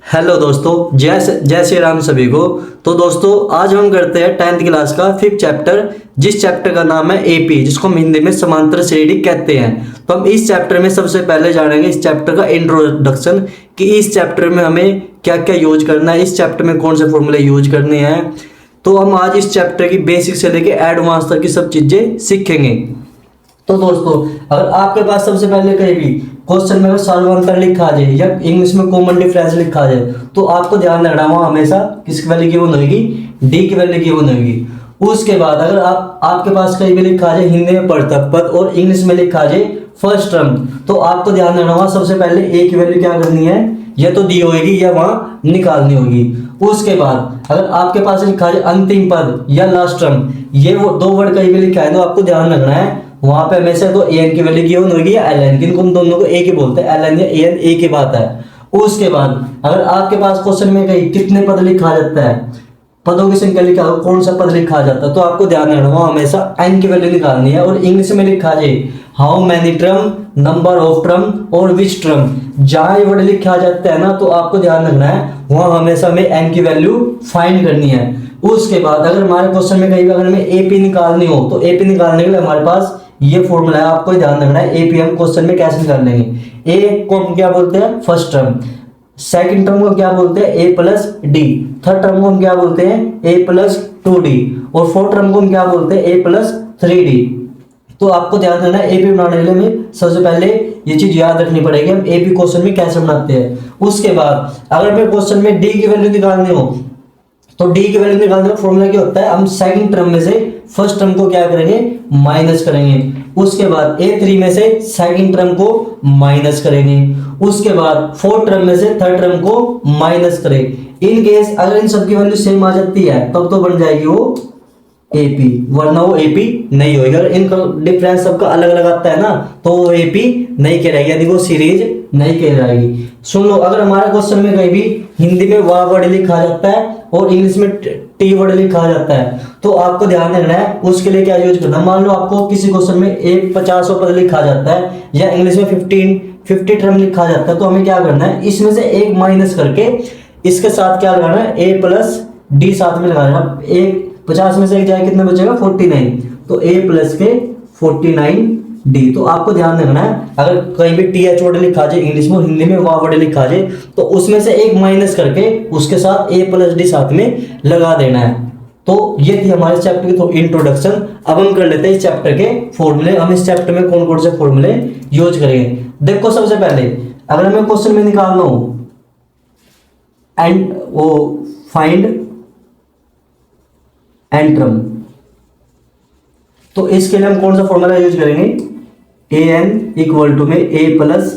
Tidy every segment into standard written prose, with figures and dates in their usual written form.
Hello दोस्तों, जय श्री राम सभी को। तो दोस्तों आज हम करते हैं 10th क्लास का 5th चैप्टर, जिस चैप्टर का नाम है एपी, जिसको हम हिंदी में समांतर श्रेणी कहते हैं। तो हम इस चैप्टर में सबसे पहले जानेंगे इस चैप्टर का इंट्रोडक्शन, कि इस चैप्टर में हमें क्या क्या यूज करना है, इस चैप्टर में कौन से फॉर्मूले यूज करने हैं। तो हम आज इस चैप्टर की बेसिक से लेके एडवांस तक की सब चीजें सीखेंगे। तो दोस्तों अगर आपके पास सबसे पहले कहीं भी क्वेश्चन में सार्वंतर लिखा आ जाए या इंग्लिश में कॉमन डिफरेंस लिखा आ जाए, तो आपको ध्यान रखना वहाँ हमेशा किसकी वैल्यू गिवन होगी, डी की वैल्यू गिवन होगी। उसके बाद अगर आपके पास कहीं भी लिखा आ जाए हिंदी में पृथक पद और इंग्लिश में लिखा आ जाए फर्स्ट टर्म, तो आपको ध्यान रखना वहाँ सबसे पहले ए की वैल्यू क्या करनी है, या तो दी होगी या वहाँ निकालनी होगी। उसके बाद अगर आपके पास लिखा है अंतिम पद या लास्ट टर्म, ये वो दो वर्ड कहीं भी लिखा है, तो आपको ध्यान रखना है वहां पे हमेशा तो एन की वैल्यू गिवन होगी या एल एन, किनको हम दोनों को ए की बोलते हैं, एल एन या ए एन ए की बात है। उसके बाद अगर आपके पास क्वेश्चन में कहीं कितने पद लिखा जाता है, पदों की संख्या लिखा हो, कौन सा पद लिखा जाता है, तो आपको ध्यान रखना वहां हमेशा एन की वैल्यू निकालनी है। और इंग्लिश में लिखा जाए how many term, number of term और विच टर्म, जहां ये वर्ड लिखा जाता है ना, तो आपको ध्यान रखना है वहां हमेशा हमें एन की वैल्यू फाइंड करनी है। उसके बाद अगर हमारे क्वेश्चन में कहीं अगर हमें एपी निकालनी हो, तो एपी निकालने के लिए हमारे पास ये फॉर्मूला है, आपको ध्यान रखना है एपी हम क्वेश्चन में कैसे निकाल लेंगे। ए को हम क्या बोलते हैं, फर्स्ट टर्म। सेकंड टर्म को क्या बोलते हैं, ए प्लस डी। थर्ड टर्म को हम क्या बोलते हैं, ए प्लस 2d। और फोर्थ टर्म को हम क्या बोलते हैं, ए प्लस 3d। तो आपको ध्यान रखना है एपी बनाने के लिए हमें सबसे पहले ये चीज याद रखनी पड़ेगी, हम एपी क्वेश्चन में कैसे बनाते हैं। उसके बाद अगर हमें क्वेश्चन में डी की वैल्यू निकालनी हो, तो डी की वैल्यू निकालने का फॉर्मूला क्या होता है, हम सेकंड टर्म में से फर्स्ट टर्म को क्या करेंगे, माइनस करेंगे। उसके बाद ए3 में से सेकंड टर्म को माइनस करेंगे। उसके बाद फोर्थ टर्म में से थर्ड टर्म को माइनस करें। इन केस अगर इन सबकी वैल्यू सेम आ जाती है तब तो बन जाएगी वो एपी, वरना वो एपी नहीं होगी। अगर इनका डिफरेंस सबका अलग अलग आता है ना, तो वो एपी नहीं कहलाएगी, यानी वो सीरीज नहीं कहलाएगी। सुन लो, अगर हमारे क्वेश्चन में कहीं भी हिंदी में वाह वर्ड लिखा जाता है और इंग्लिश में टी वर्ड लिखा जाता है, तो आपको ध्यान रखना है उसके लिए क्या यूज करना है। मान लो आपको किसी क्वेश्चन में एक 50 पद लिखा जाता है या इंग्लिश में 50 टर्म लिखा जाता है, तो हमें क्या करना है, इसमें से एक माइनस करके इसके साथ क्या लगाना है, ए प्लस डी साथ में लगाना। एक 50 में से एक जाए कितना बचेगा, 49, तो ए प्लस के 49d। तो आपको ध्यान रखना है अगर कहीं भी टी एच वर्ड लिखा जाए इंग्लिश में, हिंदी में वाह वर्ड लिखा जाए, तो उसमें से एक माइनस करके उसके साथ ए प्लस डी साथ में लगा देना है। तो ये थी हमारे चैप्टर की थोड़ी इंट्रोडक्शन। अब हम कर लेते हैं इस चैप्टर के फॉर्मूले। हम इस चैप्टर में कौन कौन से फॉर्मूले यूज करेंगे। देखो सबसे पहले अगर हमें क्वेश्चन में निकालना हो एंड वो फाइंड एंट्रम, तो इसके लिए हम कौन सा फॉर्मूला यूज करेंगे, ए एन इक्वल टू में ए प्लस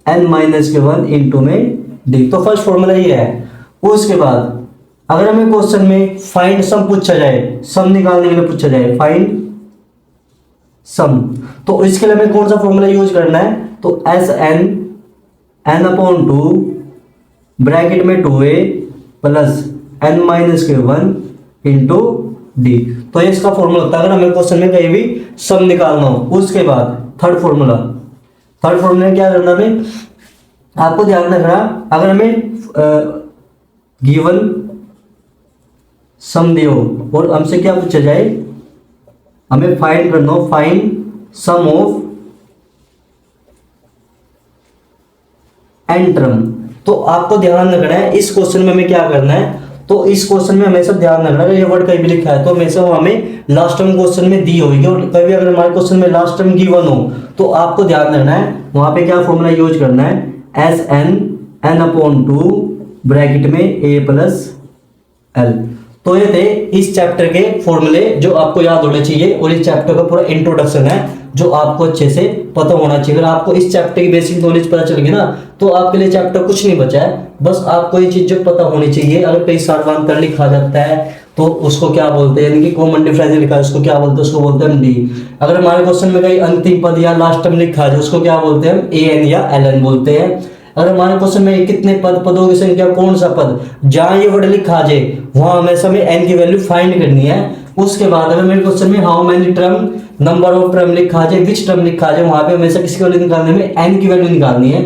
एन माइनस के 1 इंटू में डी। तो फर्स्ट फॉर्मूला ये है। उसके बाद अगर हमें क्वेश्चन में फाइंड सम पूछा जाए, सम निकालने के लिए पूछा जाए फाइंड सम, तो इसके लिए हमें कौन सा फॉर्मूला यूज करना है, तो S n n upon 2 bracket में 2a प्लस एन माइनस के 1 इंटू डी। तो इसका फॉर्मूला होता है अगर हमें क्वेश्चन में कहीं भी सम निकालना हो। उसके बाद थर्ड फॉर्मूला में क्या करना हमें, आपको ध्यान रखना अगर हमें गिवन सम दियो और हमसे क्या पूछा जाए, हमें फाइंड करना हो फाइंड सम ऑफ एंट्रम, तो आपको ध्यान रखना है इस क्वेश्चन में हमें क्या करना है। तो इस क्वेश्चन में हमेशा ध्यान रखना है ये वर्ड कहीं भी लिखा है तो हमेशा वो हमें लास्ट टर्म क्वेश्चन में दी होगी, और कभी अगर हमारे क्वेश्चन में लास्ट टर्म गिवन हो तो आपको ध्यान रखना है वहां पे क्या फॉर्मूला यूज करना है, S n n upon 2 bracket में ए प्लस एल। तो ये थे इस चैप्टर के फॉर्मूले जो आपको याद होने चाहिए, और इस चैप्टर का पूरा इंट्रोडक्शन है जो आपको अच्छे से पता होना चाहिए। अगर आपको इस चैप्टर की बेसिक नॉलेज पता चल गई ना, तो आपके लिए चैप्टर कुछ नहीं बचा है, बस आपको ये चीज जो पता होनी चाहिए। अगर कहीं सार्वंतर लिखा जाता है तो उसको क्या बोलते हैं, यानी कि कॉमन डिफरेंस लिखा है उसको क्या बोलते हैं, उसको बोलते हैं डी। अगर हमारे क्वेश्चन में कहीं अंतिम पद या लास्ट टर्म लिखा है उसको क्या बोलते हैं, ए एन या एल एन बोलते हैं। अगर हमारे क्वेश्चन में कितने पदों की संख्या, कौन सा पद, जहां ये वर्ड लिखा आ जाए वहां हमेशा हमें एन की वैल्यू फाइंड करनी है। उसके बाद अगर मेरे क्वेश्चन में how many term, number of term लिखा आ जाए, विच टर्म लिखा आ जाए, वहां पे हमेशा किसकी वैल्यू निकालने में एन की वैल्यू निकालनी है।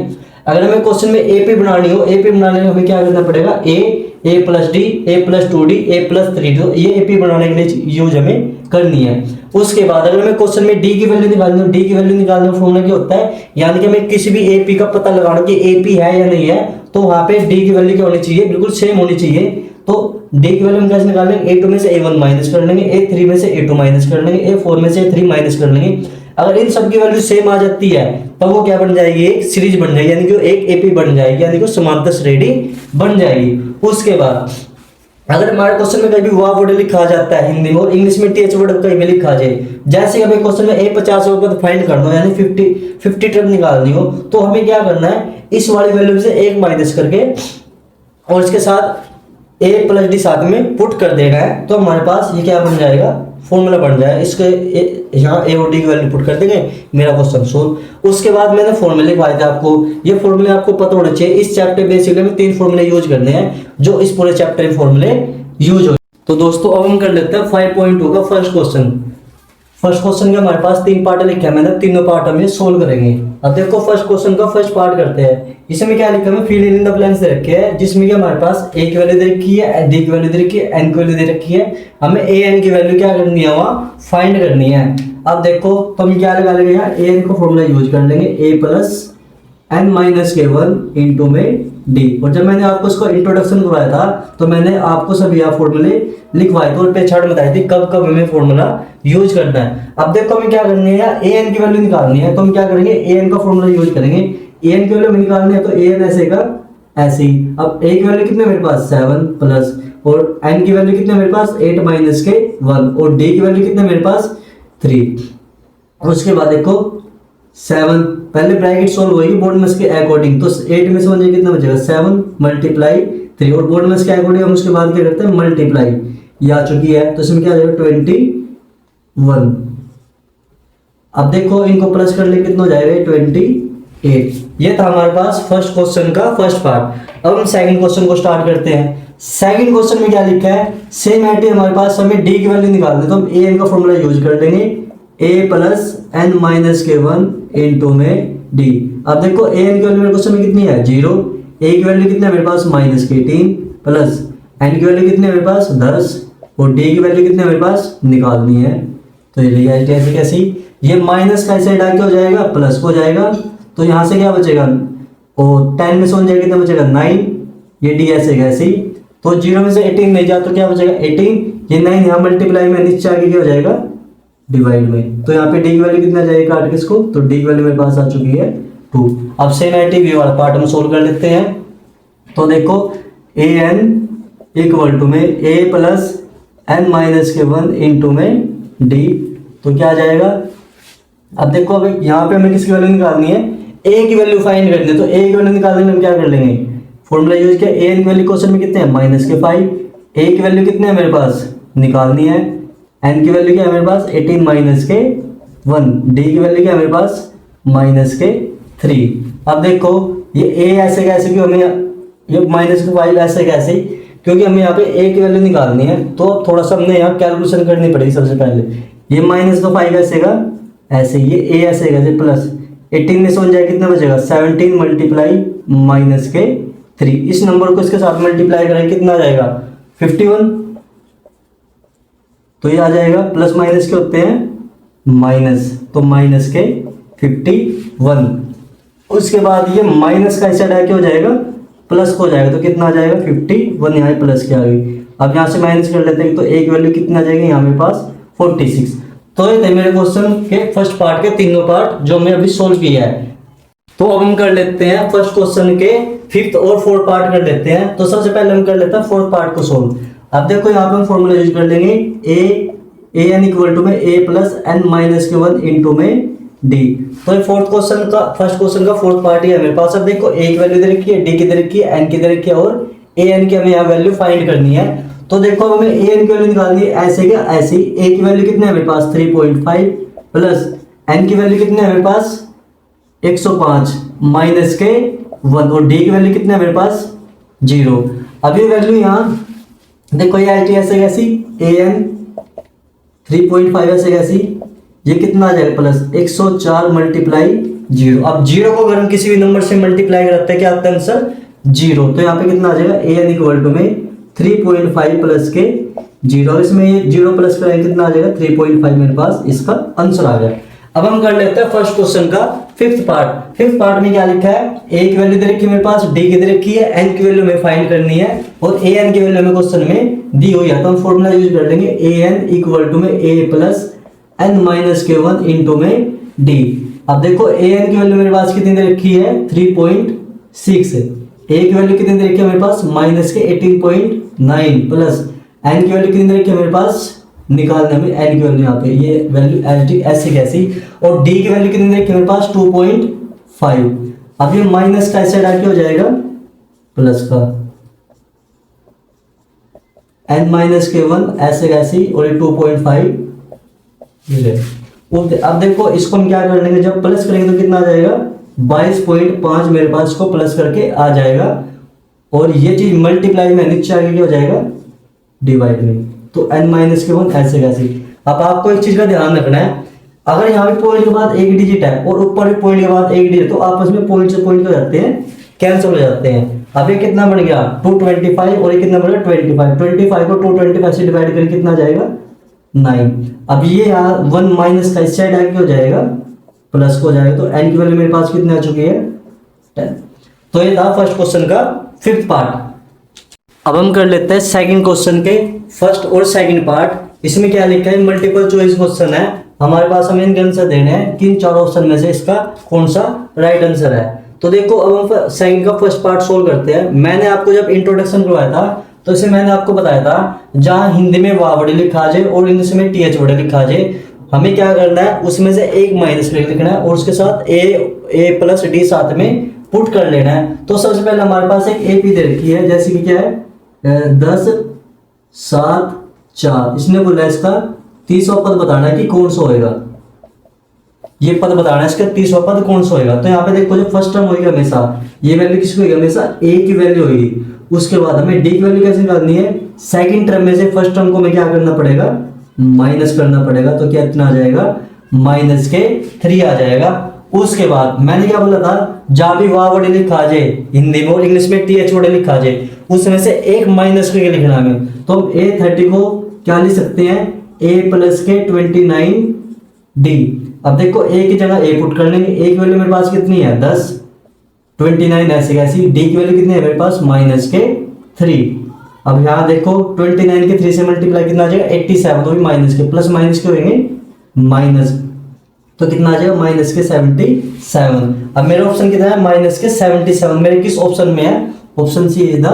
अगर हमें क्वेश्चन में एपी बनानी हो, एपी बनाने में हमें क्या करना पड़ेगा, ए प्लस डी, ए प्लस 2d, ए प्लस 3d, तो ये एपी बनाने के लिए यूज हमें करनी है। उसके बाद अगर हमें क्वेश्चन में डी की वैल्यू निकालनी हो, डी की वैल्यू निकालने का फॉर्मूला क्या होता है, यानी कि हमें किसी भी एपी का पता लगाना कि एपी है या नहीं है, तो वहां पे डी की वैल्यू क्या होनी चाहिए, बिल्कुल सेम होनी चाहिए। तो डी की वैल्यू हम कैसे निकाल लेंगे, a2 में से a1 माइनस कर लेंगे, a3 में से a2 माइनस कर लेंगे, a4 में से a3 माइनस कर लेंगे। अगर इन सब की वैल्यू सेम आ जाती है तो वो क्या बन जाएगी, एक सीरीज बन जाएगी, यानी कि एक एपी बन जाएगी, यानी कि समांतर श्रेणी बन जाएगी। उसके बाद अगर हमारे क्वेश्चन में कहीं वाव वर्ड लिखा जाता है हिंदी में और इंग्लिश में टीएच वर्ड कहीं भी लिखा जाए, जैसे हमें क्वेश्चन में a50 रुपये फाइंड करना हो, यानी 50 ट्रिप निकालनी हो, तो हमें क्या करना है, इस वाली वैल्यू से एक माइनस करके और इसके साथ a प्लस डी साथ में पुट कर देना है, तो हमारे पास ये क्या बन जाएगा, फॉर्मूला बन जाएगा। इसके यहाँ ए और डी की वैल्यू पुट कर देंगे, मेरा क्वेश्चन सोल्व। उसके बाद मैंने फॉर्मूले लिखवाए थे आपको, ये फॉर्मूले आपको पता होना चाहिए। इस चैप्टर बेसिकली में 3 फॉर्मूले यूज करने हैं जो इस पूरे चैप्टर में फॉर्मूले यूज हो। तो दोस्तों अब हम कर लेते हैं 5.2 का फर्स्ट क्वेश्चन। फर्स्ट क्वेश्चन के हमारे पास 3 पार्ट लिखे हैं, मैंने तीनों पार्ट हम ये सोल्व करेंगे। अब देखो फर्स्ट क्वेश्चन का फर्स्ट पार्ट करते हैं। इसमें क्या लिखा है, फील्ड इन द ब्लैंक्स दे रखे हैं, जिसमें कि हमारे पास ए की वैल्यू दे रखी है, डी की वैल्यू दे रखी है, एन की वैल्यू दे रखी है। हमें ए एन की वैल्यू क्या करनी है, वहाँ फाइंड करनी है। अब देखो तो हम क्या लगा लेंगे, यहाँ ए एन का फॉर्मूला यूज कर लेंगे, ए प्लस एन माइनस के 1 इंटू में डी। और जब मैंने आपको इसको इंट्रोडक्शन करवाया था तो मैंने आपको सभी यहाँ फॉर्मूले लिखवाए थे और पेछाड़ बताई थी कब कब हमें फॉर्मूला यूज करना है। अब देखो हमें क्या करनी है, ए एन की वैल्यू निकालनी है, तो हम क्या करेंगे, ए एन का फॉर्मूला यूज करेंगे। ए एन की वैल्यू निकालनी है तो ए एन ऐसे का ऐसे ही। अब ए की वैल्यू कितने मेरे पास 7 प्लस, और एन की वैल्यू कितने मेरे पास 8 माइनस के 1, और डी की वैल्यू कितने मेरे पास 3। उसके बाद देखो 7 पहले ब्रैकेट सोल्व होगी बोर्ड में के अकॉर्डिंग, तो 8 में से बन जाएगा कितना बचेगा 7 मल्टीप्लाई 3, और बोर्ड में के अकॉर्डिंग हम उसके बाद क्या करते हैं मल्टीप्लाई, ये आ चुकी है तो इसमें क्या आ जाएगा 21। अब देखो इनको प्लस कर ले कितना हो जाएगा 28। ये था हमारे पास फर्स्ट क्वेश्चन का फर्स्ट पार्ट। अब हम सेकंड क्वेश्चन को स्टार्ट करते हैं। सेकंड क्वेश्चन में क्या लिखा है, सेम एटी हमारे पास, हमें डी की वैल्यू निकालनी है, तो हम ए एन का फॉर्मूला यूज कर लेंगे, ए प्लस एन माइनस के 1 इंटू में डी। अब देखो ए एन की वैल्यू मेरे क्वेश्चन में कितनी है 0, ए की वैल्यू कितनी है मेरे पास माइनस के 18, प्लस एन की वैल्यू कितनी है मेरे पास 10, और डी की वैल्यू कितनी है मेरे पास निकालनी है। तो ये ऐसे कैसी, ये माइनस का ऐसे डाल के हो जाएगा प्लस हो जाएगा, तो यहाँ से क्या बचेगा, और 10 में से हो जाएगा कितना बचेगा 9, ये डी ऐसे कैसी, तो 0 में से 18 नहीं जा तो क्या बचेगा 18, ये 9 यहाँ मल्टीप्लाई में नीचे आगे क्या हो जाएगा डिवाइड में, तो यहाँ पे डी की वैल्यू कितना जाएगा काट के इसको, तो डी की वैल्यू मेरे पास आ चुकी है 2। अब सेम एटी वाला पार्ट हम सोल्व कर लेते हैं। तो देखो ए एन इक्वल टू में ए प्लस एन माइनस के 1 इंटू में डी, तो क्या आ जाएगा। अब देखो अब यहाँ पे हमें किसकी वैल्यू निकालनी है, ए की वैल्यू फाइंड करनी है, तो ए की वैल्यू निकालने में हम क्या कर लेंगे, फॉर्मूला यूज किया, ए की वैल्यू क्वेश्चन में कितने हैं माइनस के 5, ए की वैल्यू कितने है मेरे पास निकालनी है, एन की वैल्यू क्या है मेरे पास 18 माइनस के 1, डी की वैल्यू क्या है मेरे पास माइनस के 3। अब देखो ये ए ऐसे कैसे, क्यों हमें ये माइनस के 5 ऐसे कैसे, क्योंकि हमें यहाँ पे ए की वैल्यू निकालनी है, तो थोड़ा सा हमने यहाँ कैलकुलेशन करनी पड़ेगी। सबसे पहले ये माइनस का 5 ऐसे का ऐसे, ये ए ऐसे कैसे, प्लस 18 में से बन जाए कितना बचेगा 17 मल्टीप्लाई माइनस के 3, इस नंबर को इसके साथ मल्टीप्लाई करें कितना आ जाएगा 51, तो ये आ जाएगा प्लस माइनस के होते हैं माइनस, तो माइनस के 51। उसके बाद ये माइनस का ऐसा डाल के हो जाएगा प्लस को हो जाएगा, तो कितना आ जाएगा 51, यहाँ प्लस के आ गई। अब यहाँ से माइनस कर लेते हैं तो ए की वैल्यू कितना आ जाएगी यहाँ मेरे पास 46। तो ये थे मेरे क्वेश्चन के फर्स्ट पार्ट के तीनों पार्ट जो मैं अभी सोल्व किया है। तो अब हम कर लेते हैं फर्स्ट क्वेश्चन के फिफ्थ और फोर्थ पार्ट कर लेते हैं। तो सबसे पहले हम कर लेते हैं फोर्थ पार्ट को सोल्व। अब देखो यहाँ पे हम फॉर्मूला यूज कर लेंगे ए एन इक्वल टू में ए प्लस एन माइनस के 1 इंटू में डी। तो फोर्थ क्वेश्चन का फर्स्ट क्वेश्चन का फोर्थ पार्ट ही है मेरे पास। अब देखो ए की वैल्यू दे रखी है, डी की दे रखी है, एन की दे रखी है और ए एन की हमें यहाँ वैल्यू फाइंड करनी है। तो देखो हमें ए एन की वैल्यू निकालनी है ऐसे क्या ऐसी। ए की वैल्यू कितनी है मेरे पास 3.5 प्लस एन की वैल्यू कितनी है मेरे पास 105 माइनस के 1 और डी की वैल्यू कितनी है मेरे पास 0। अब ये वैल्यू यहाँ देखो ये आई टी ऐसे कैसी ए एन 3.5 ऐसे कैसी, ये कितना आ जाएगा प्लस 104 मल्टीप्लाई जीरो। अब जीरो को अगर हम किसी भी नंबर से मल्टीप्लाई करते हैं क्या आता है आंसर जीरो। तो यहाँ पे कितना आ जाएगा ए एन इक्वल टू में 3.5 प्लस के जीरो, इसमें ये जीरो प्लस करेंगे कितना आ जाएगा 3.5 मेरे पास इसका आंसर आ गया। अब हम कर लेते हैं फर्स्ट क्वेश्चन का फिफ्थ पार्ट। फिफ्थ पार्ट में क्या लिखा है, ए की वैल्यू दे रखी है मेरे पास, डी की दे रखी है, एन की वैल्यू में फाइंड करनी है और ए एन की वैल्यू में क्वेश्चन में दी हुई है। तो हम फॉर्मूला यूज कर लेंगे ए एन इक्वल टू में ए प्लस एन माइनस के वन इंटू में डी। अब देखो ए एन की वैल्यू मेरे पास कितनी दे रखी है 3.6, ए की वैल्यू कितनी दे रखी है मेरे पास माइनस के 18.9 प्लस एन की वैल्यू कितनी दे रखी है मेरे पास निकालने में एन की वैल्यू यहाँ पे ये वैल्यू एच डी ऐसी कैसी, और डी की वैल्यू कितनी दे रखी है मेरे पास 2.5। अब ये माइनस का साइड आके हो जाएगा प्लस का एन माइनस के वन ऐसे कैसी और ये 2.5। अब देखो इसको हम क्या कर लेंगे, जब प्लस करेंगे तो कितना आ जाएगा 22.5 मेरे पास को प्लस करके आ जाएगा और ये चीज मल्टीप्लाई में नीचे आगे क्या हो जाएगा डिवाइड में, तो n माइनस के वन ऐसे कैसे। अब आपको एक चीज का ध्यान रखना है, अगर यहाँ पे पॉइंट के बाद एक डिजिट है और ऊपर भी पॉइंट के बाद एक डिजिट तो आपस में पॉइंट से पॉइंट हो जाते हैं कैंसिल हो जाते हैं। अब ये कितना बन गया 225 और ये कितना बन गया 25 को 225 से डिवाइड करके कितना जाएगा 9। अब ये यहाँ 1 माइनस का इस साइड आगे हो जाएगा प्लस को हो जाएगा, तो n की वैल्यू मेरे पास कितनी आ चुकी है 10। तो ये था फर्स्ट क्वेश्चन का फिफ्थ पार्ट। अब हम कर लेते हैं सेकंड क्वेश्चन के फर्स्ट और सेकंड पार्ट। इसमें क्या लिखा है मल्टीपल चॉइस क्वेश्चन है हमारे पास, हमें इनके आंसर देने हैं कि इन चारों ऑप्शन में से इसका कौन सा राइट आंसर है। तो देखो अब हम सेकंड का फर्स्ट पार्ट सोल्व करते हैं। मैंने आपको जब इंट्रोडक्शन करवाया था तो इसे मैंने आपको बताया था जहां हिंदी में वाह वर्ड लिखा आ जाए और इंग्लिश में टीएच वर्ड लिखा आ जाए, हमें क्या करना है उसमें से एक माइनस करके लिखना है और उसके साथ ए प्लस डी साथ में पुट कर लेना है। तो सबसे पहले हमारे पास एक एपी दे रखी है जैसे कि क्या है 10 7 4, इसने बोला इसका 30वां पद बताना है कि कौन सा होएगा, ये पद बताना है इसका 30वां पद कौन सा होएगा। तो यहाँ पे देखो जो फर्स्ट टर्म होगी हमेशा ये वैल्यू किसकी होगी हमेशा ए की वैल्यू होगी, उसके बाद हमें डी की वैल्यू कैसे निकालनी है सेकंड टर्म में से फर्स्ट टर्म को हमें क्या करना पड़ेगा माइनस करना पड़ेगा, तो क्या इतना आ जाएगा माइनस के 3 आ जाएगा। उसके बाद मैंने क्या बोला था जहां भी वाह वर्ड लिखा आ जाए हिंदी में और इंग्लिश में टीएच वर्ड लिखा आ जाए उसमें से एक माइनस करके लिखना है। तो हम A30 को क्या लिख सकते हैं a प्लस के 29 डी। अब देखो a की जगह a पुट कर लेंगे, a की वैल्यू मेरे पास कितनी है 10, 29 ऐसी कैसी, डी की वैल्यू कितनी है मेरे पास माइनस के 3। अब यहाँ देखो 29 के 3 से मल्टीप्लाई कितना आ जाएगा 87, तो भी माइनस के प्लस माइनस के होंगे माइनस, तो कितना आ जाएगा माइनस के 77। अब मेरा ऑप्शन कितना है माइनस के 77, मेरे किस ऑप्शन में है option C is the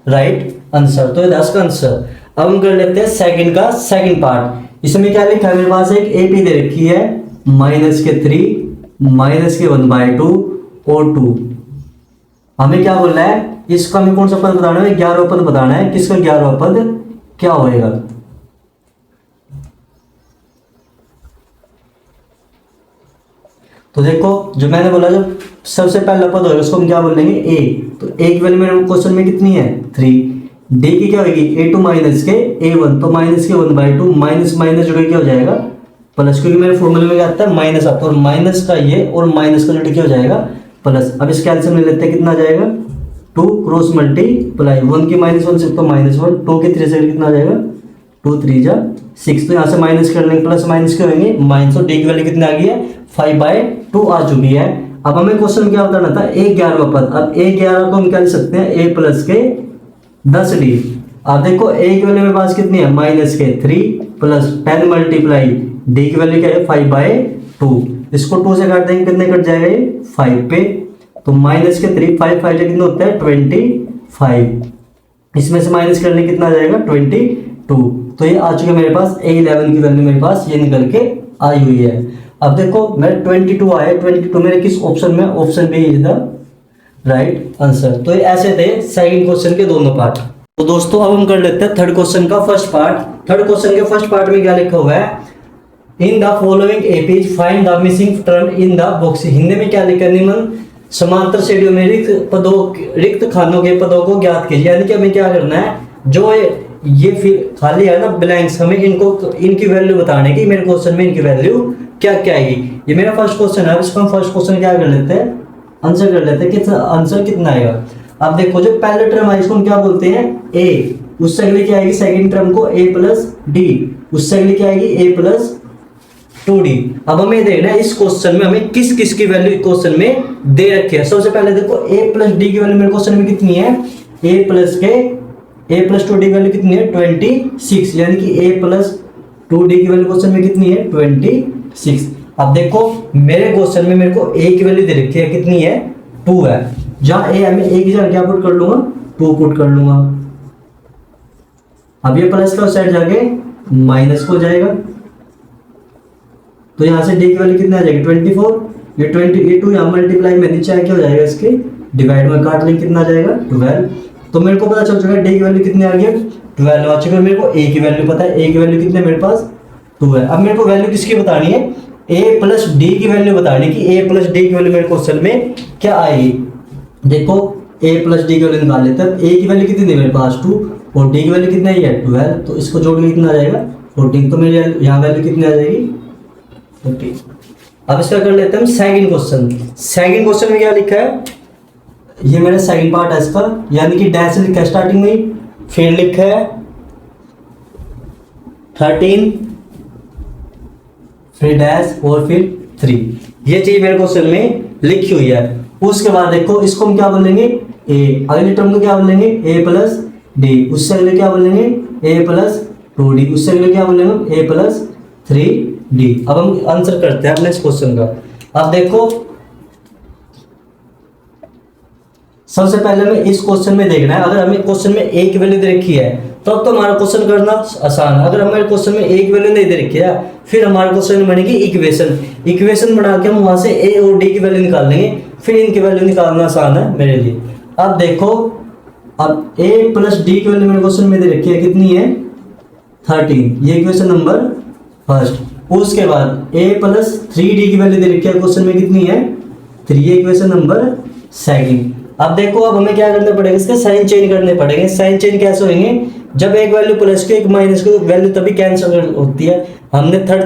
right answer. तो ये इसका आंसर। अब हम कर लेते हैं सेकंड का सेकंड पार्ट। इसमें क्या लिखा है मेरे पास एक एपी दे रखी है माइनस के 3 माइनस के 1/2 और 2। हमें क्या बोलना है इसका हमें कौन सा पद बताना है 11वां पद बताना है, किसका 11वां पद क्या होएगा। तो देखो जो मैंने बोला जो सबसे पहला पद होगा उसको हम क्या बोलेंगे ए, तो ए की वैल्यू मेरे क्वेश्चन में कितनी है 3, डी की क्या होगी a2 माइनस के a1, तो माइनस के 1/2 माइनस माइनस जुड़ के क्या हो जाएगा प्लस, क्योंकि मेरे फॉर्मूले में क्या आता है माइनस आता है और माइनस का ये और माइनस का जुड़ के क्या हो जाएगा प्लस। अब इस कैल्सियम ले लेते हैं कितना आ जाएगा 2 क्रॉस मल्टीप्लाई 1 की -1 से तो -1, 2 के 3 से कितना आ जाएगा 2 3 जा 6, तो यहाँ से माइनस कर लेंगे प्लस माइनस के होंगे माइनस, और डी की वैल्यू कितनी आ गई है 5/2 आ चुकी है। अब हमें क्वेश्चन क्या बताना था a11वां पद। अब a11 को हम क्या लिख सकते हैं a प्लस के 10 डी। अब देखो a की वैल्यू मेरे पास कितनी है माइनस के 3 प्लस 10 मल्टीप्लाई डी की वैल्यू क्या है 5/2, इसको 2 से काट देंगे कितने कट जाएगा ये 5 पे, तो माइनस के 3 5 5 से कितना होता है 25, इसमें से माइनस करने कितना आ जाएगा 22। तो ये आ चुका है मेरे पास a11 की वैल्यू मेरे पास ये निकल के आई हुई है। अब देखो मेरे 22 आया, 22 मेरे किस ऑप्शन में option B is the right answer. तो ये ऐसे थे सेकंड क्वेश्चन के दोनों पार्ट। तो दोस्तों अब हम कर लेते हैं थर्ड क्वेश्चन का फर्स्ट पार्ट। थर्ड क्वेश्चन के फर्स्ट पार्ट में क्या लिखा हुआ है in the following APs find the missing term in the box. Hindi में क्या लिखा है निम्न समांतर श्रेणियों में रिक्त खानों के पदों को ज्ञात कीजिए। यानी कि हमें क्या करना है जो ये फिर खाली है ना ब्लैंक्स, हमें इनको इनकी वैल्यू बताने की, मेरे क्वेश्चन में इनकी वैल्यू क्या क्या आएगी। ये मेरा फर्स्ट क्वेश्चन है, इसको हम फर्स्ट क्वेश्चन क्या कर लेते हैं, आंसर कर लेते हैं कि आंसर कितना आएगा। अब देखो जो पहले टर्म है इसको हम क्या बोलते हैं, ए, उससे अगली क्या आएगी सेकंड टर्म को ए प्लस डी, उससे अगली क्या आएगी ए प्लस 2d। अब हमें देखना है इस क्वेश्चन में हमें किस किस की वैल्यू क्वेश्चन में दे रखी है। सबसे पहले देखो a प्लस डी की वैल्यू मेरे क्वेश्चन में कितनी है, a प्लस 2d की वैल्यू कितनी है 26, यानी कि a प्लस 2d की वैल्यू क्वेश्चन में कितनी है 26। अब देखो मेरे क्वेश्चन में मेरे को a की वैल्यू दे रखी है कितनी है 2 है, जहां a है मैं a की जगह क्या पुट कर लूंगा 2 पुट कर लूंगा। अब ये प्लस का उस साइड जाके माइनस हो जाएगा, तो यहाँ से d की वैल्यू कितना आ जाएगी 24, ये 2 यहाँ मल्टीप्लाई में नीचे आके हो जाएगा, इसके डिवाइड में काट लेंगे कितना आ जाएगा 12। तो मेरे को पता चल चुका है d की वैल्यू कितनी आ गई 12 आ चुका है। मेरे को a की वैल्यू पता है, a की वैल्यू कितनी है मेरे पास 2 है। अब मेरे को वैल्यू किसकी बतानी है, a प्लस डी की वैल्यू बतानी है कि a प्लस डी की वैल्यू मेरे क्वेश्चन में क्या आएगी। देखो a प्लस डी की वैल्यू निकाल लेते हैं। a की वैल्यू कितनी है मेरे पास 2 और d की वैल्यू कितना है 12, तो इसको जोड़ के कितना आ जाएगा 14, तो मेरी यहाँ वैल्यू कितनी आ जाएगी 14। अब इसका कर लेते हैं हम सेकंड क्वेश्चन। सेकंड क्वेश्चन में क्या लिखा है, ये मेरा सेकंड पार्ट है इसका, यानी कि डैश लिखा है स्टार्टिंग में, फिर लिखा है 13, फिर डैश और फिर 3। ये चीज मेरे क्वेश्चन में लिखी हुई है। उसके बाद देखो इसको हम क्या बोलेंगे a, अगले टर्म को क्या बोलेंगे a प्लस डी, उससे अगले क्या बोलेंगे a प्लस 2d, उससे अगले क्या बोलेंगे a प्लस 3d। अब हम आंसर करते हैं अपने इस क्वेश्चन का। अब देखो सबसे पहले हमें इस क्वेश्चन में देखना है, अगर हमें क्वेश्चन में a की वैल्यू दे रखी है तब तो हमारा क्वेश्चन करना आसान है। अगर हमारे क्वेश्चन में a की वैल्यू नहीं दे रखी है फिर हमारे क्वेश्चन में बनेगी इक्वेशन बना के हम वहां से a और d की वैल्यू निकाल लेंगे, फिर इनकी वैल्यू निकालना आसान है मेरे लिए। अब देखो अब a प्लस डी की वैल्यू मेरे क्वेश्चन में दे रखी है कितनी है 13, ये इक्वेशन नंबर फर्स्ट। उसके बाद a प्लस 3d की वैल्यू दे रखी है क्वेश्चन में कितनी है 3, ये इक्वेशन नंबर सेकंड। अब देखो अब हमें क्या करना पड़ेगा, इसके साइन चेंज करने पड़ेंगे। साइन चेंज कैसे होंगे, जब एक वैल्यू प्लस की एक माइनस की वैल्यू तभी कैंसिल होती है। हमने थर्ड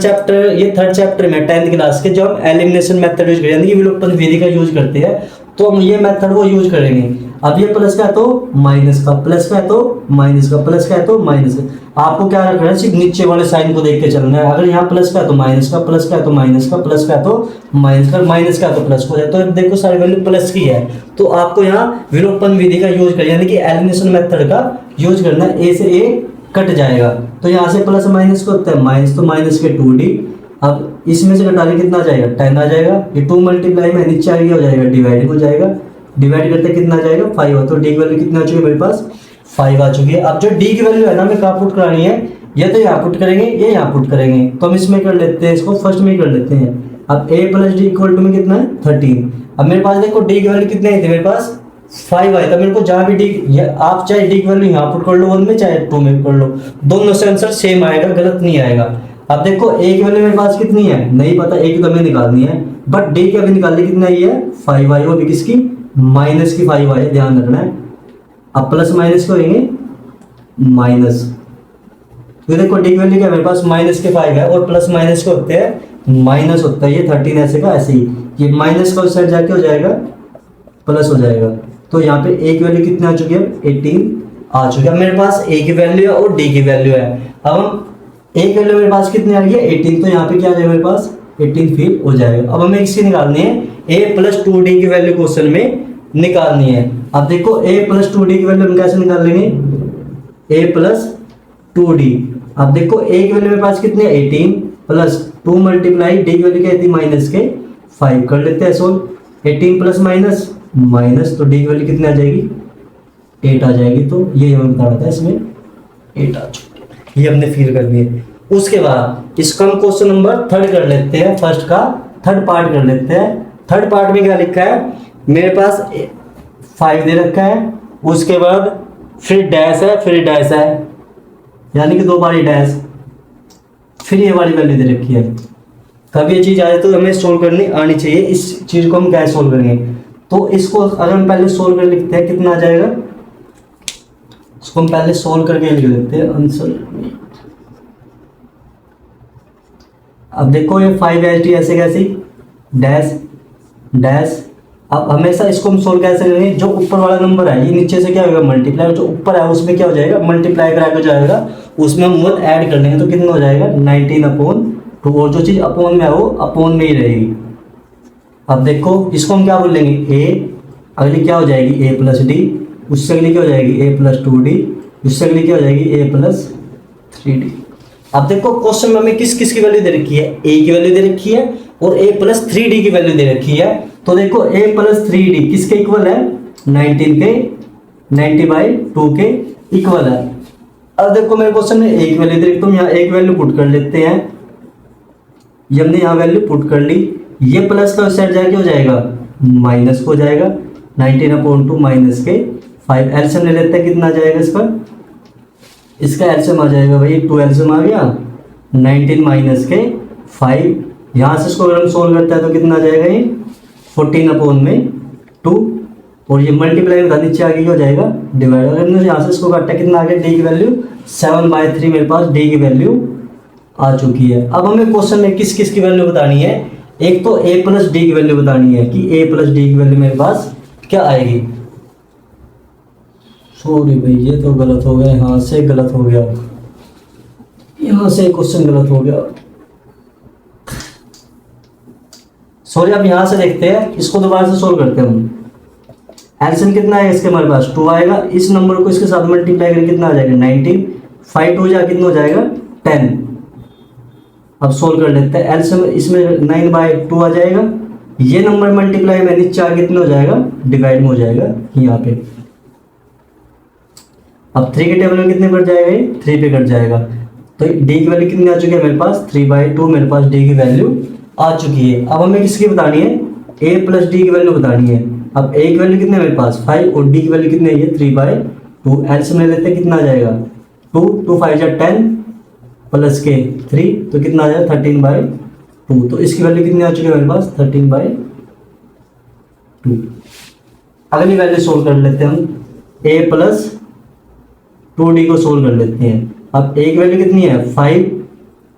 चैप्टर में 10th क्लास के जो हम एलिमिनेशन मेथड यूज करें यानी कि विलोपन विधि का यूज करते हैं, तो हम ये मेथड वो यूज करेंगे। अब ये प्लस का है तो माइनस का, प्लस का है तो माइनस का, प्लस का है तो माइनस का। आपको क्या रखना है, सिर्फ नीचे वाले साइन को देख के चलना है। अगर यहाँ प्लस का है तो माइनस का, प्लस का है तो माइनस का, प्लस का है तो माइनस का, माइनस का है तो प्लस हो जाए। तो देखो सारी वैल्यू प्लस की है, तो आपको यहाँ विलोपन विधि का यूज करना यानी कि एलिमिनेशन मेथड का यूज करना है। ए से ए कट जाएगा, तो यहाँ से प्लस माइनस को होता है माइनस, तो माइनस के 2d। अब इसमें से घटाने कितना आ जाएगा 10 आ जाएगा, ये 2 मल्टीप्लाई में नीचे आ गया हो जाएगा डिवाइड हो जाएगा, डिवाइड करते कितना आ जाएगा 5, तो डी की वैल्यू कितना आ चुकी है मेरे पास 5 आ चुकी है। अब जो डी की वैल्यू है ना हमें कहाँ पुट करानी है, ये तो यहाँ पुट करेंगे ये यहाँ पुट करेंगे, तो हम इसमें कर लेते हैं, इसको फर्स्ट में कर लेते हैं। अब a plus d equal to में कितना है 13। अब मेरे पास देखो डी की वैल्यू कितनी आई थी मेरे पास 5 आया था। मेरे को जहाँ भी डी, आप चाहे डी की वैल्यू यहाँ पुट कर लो 1 में चाहे 2 में कर लो, दोनों से आंसर सेम आएगा, गलत नहीं आएगा। अब देखो a की वैल्यू मेरे पास कितनी है नहीं पता, a की तो हमें निकालनी है, बट d की अभी निकालनी कितना आई है 5 आई, वो भी किसकी माइनस की 5 आई, ध्यान रखना है। अब प्लस माइनस को होंगे माइनस, तो देखो डी की वैल्यू क्या मेरे पास माइनस के 5 है और प्लस माइनस के होते हैं माइनस होता है, ये 13 ऐसे का ऐसे ही, ये माइनस का उस साइड जाके हो जाएगा प्लस हो जाएगा। तो यहाँ पे a की वैल्यू कितनी आ चुकी है 18 आ चुकी है। मेरे पास a की वैल्यू है और d की वैल्यू है। अब हम a की वैल्यू मेरे पास कितनी आ रही है 18, तो यहाँ पे क्या आ जाएगा मेरे पास 18 फिल हो जाएगा। अब हमें इसकी निकालनी है a प्लस 2d की वैल्यू क्वेश्चन में निकालनी है। अब देखो a प्लस 2d की वैल्यू हम कैसे निकाल लेंगे, a प्लस 2d। अब देखो a की वैल्यू मेरे पास कितनी है 18 प्लस 2 मल्टीप्लाई d की वैल्यू क्या थी माइनस के 5, कर लेते हैं सोल्व। 18 प्लस माइनस माइनस, तो d की वैल्यू कितनी आ जाएगी 8 आ जाएगी। तो ये हमें बताना था, इसमें 8 आ चुकी है, ये हमने फिल कर दिए। उसके बाद इसका हम क्वेश्चन नंबर 3 कर लेते हैं, फर्स्ट का 3rd पार्ट कर लेते हैं। 3rd पार्ट में क्या लिखा है मेरे पास 5 दे रखा है, उसके बाद फिर डैश है, फिर डैश है, यानी कि 2 बारी डैश, फिर ये वाली वैल्यू दे रखी है। कभी ये चीज आए तो हमें सोल्व करनी आनी चाहिए। इस चीज को हम कैसे सोल्व करेंगे, तो इसको अगर हम पहले सोल्व कर लिखते हैं कितना आ जाएगा, इसको हम पहले सोल्व करके लिख लेते हैं आंसर। अब देखो ये 5 ऐसे कैसे डैश डैश। अब हमेशा इसको हम सोल्व कैसे करेंगे, जो ऊपर वाला नंबर है ये नीचे से क्या होगा मल्टीप्लाई, जो ऊपर है उसमें क्या हो जाएगा मल्टीप्लाई करा के जाएगा, उसमें हम वो ऐड कर लेंगे तो कितना हो जाएगा 19/2, और जो चीज़ अपोन में है वो अपोन में ही रहेगी। अब देखो इसको हम क्या बोल लेंगे ए, अगली क्या हो जाएगी a प्लस डी, उससे अगली क्या हो जाएगी a प्लस 2d, उससे अगली क्या हो जाएगी a प्लस 3d। अब देखो क्वेश्चन में हमें किस किस की वैल्यू दे रखी है, a की वैल्यू दे रखी है और a प्लस 3d की वैल्यू दे रखी है। तो देखो a प्लस 3d किसके इक्वल है 19 के 90/2 के इक्वल है। अब देखो मेरे क्वेश्चन में एक वैल्यू दे रखी, तो हम यहाँ एक वैल्यू पुट कर लेते हैं, ये हमने यहाँ वैल्यू पुट कर ली, ये प्लस का साइड जाके हो जाएगा माइनस हो जाएगा 19/2 माइनस के 5। एलसीएम ले लेते हैं, कितना आ जाएगा इसका एलसीएम आ जाएगा भाई 2 एलसीएम आ गया 19 माइनस के 5। यहाँ से इसको अगर हम सोल्व करते हैं तो कितना आ जाएगा ये 14/2, और ये मल्टीप्लाई में नीचे आगे हो जाएगा डिवाइड। अगर हमने यहाँ से इसको काटा कितना आ गया डी की वैल्यू 7/3, मेरे पास डी की वैल्यू आ चुकी है। अब हमें क्वेश्चन में किस किस की वैल्यू बतानी है, एक तो a प्लस डी की वैल्यू बतानी है कि a प्लस डी की वैल्यू मेरे पास क्या आएगी। सॉरी भाई ये तो गलत हो गया, यहाँ से गलत हो गया, यहाँ से क्वेश्चन गलत हो गया, सॉरी। अब यहाँ से देखते हैं, इसको दोबारा से सोल्व करते हैं हम। एलसीएम कितना है इसके हमारे पास 2 आएगा, इस नंबर को इसके साथ मल्टीप्लाई करके कितना आ जाएगा 19, 5 2 जा कितना हो जाएगा 10। अब सोल्व कर लेते हैं, एलसीएम इसमें 9/2 आ जाएगा, ये नंबर मल्टीप्लाई में नीचे आगे कितना हो जाएगा डिवाइड में हो जाएगा यहाँ पे। अब 3 के टेबल में कितने कट जाएगा, 3 पे कट जाएगा, तो डी की वैल्यू कितनी आ चुकी है मेरे पास 3/2, मेरे पास डी की वैल्यू आ चुकी है। अब हमें किसकी बतानी है a प्लस डी की वैल्यू बतानी है। अब a की वैल्यू कितनी है मेरे पास 5 और d की वैल्यू कितनी है ये 3/2। एलसीएम ले लेते हैं, कितना आ जाएगा 2 5 10 प्लस के 3, तो कितना आ जाएगा 13/2। तो इसकी वैल्यू कितनी आ चुकी है मेरे पास 13/2। अगली वैल्यू सोल्व कर लेते हैं हम, a प्लस 2d को सोल्व कर लेते हैं। अब a की वैल्यू कितनी है 5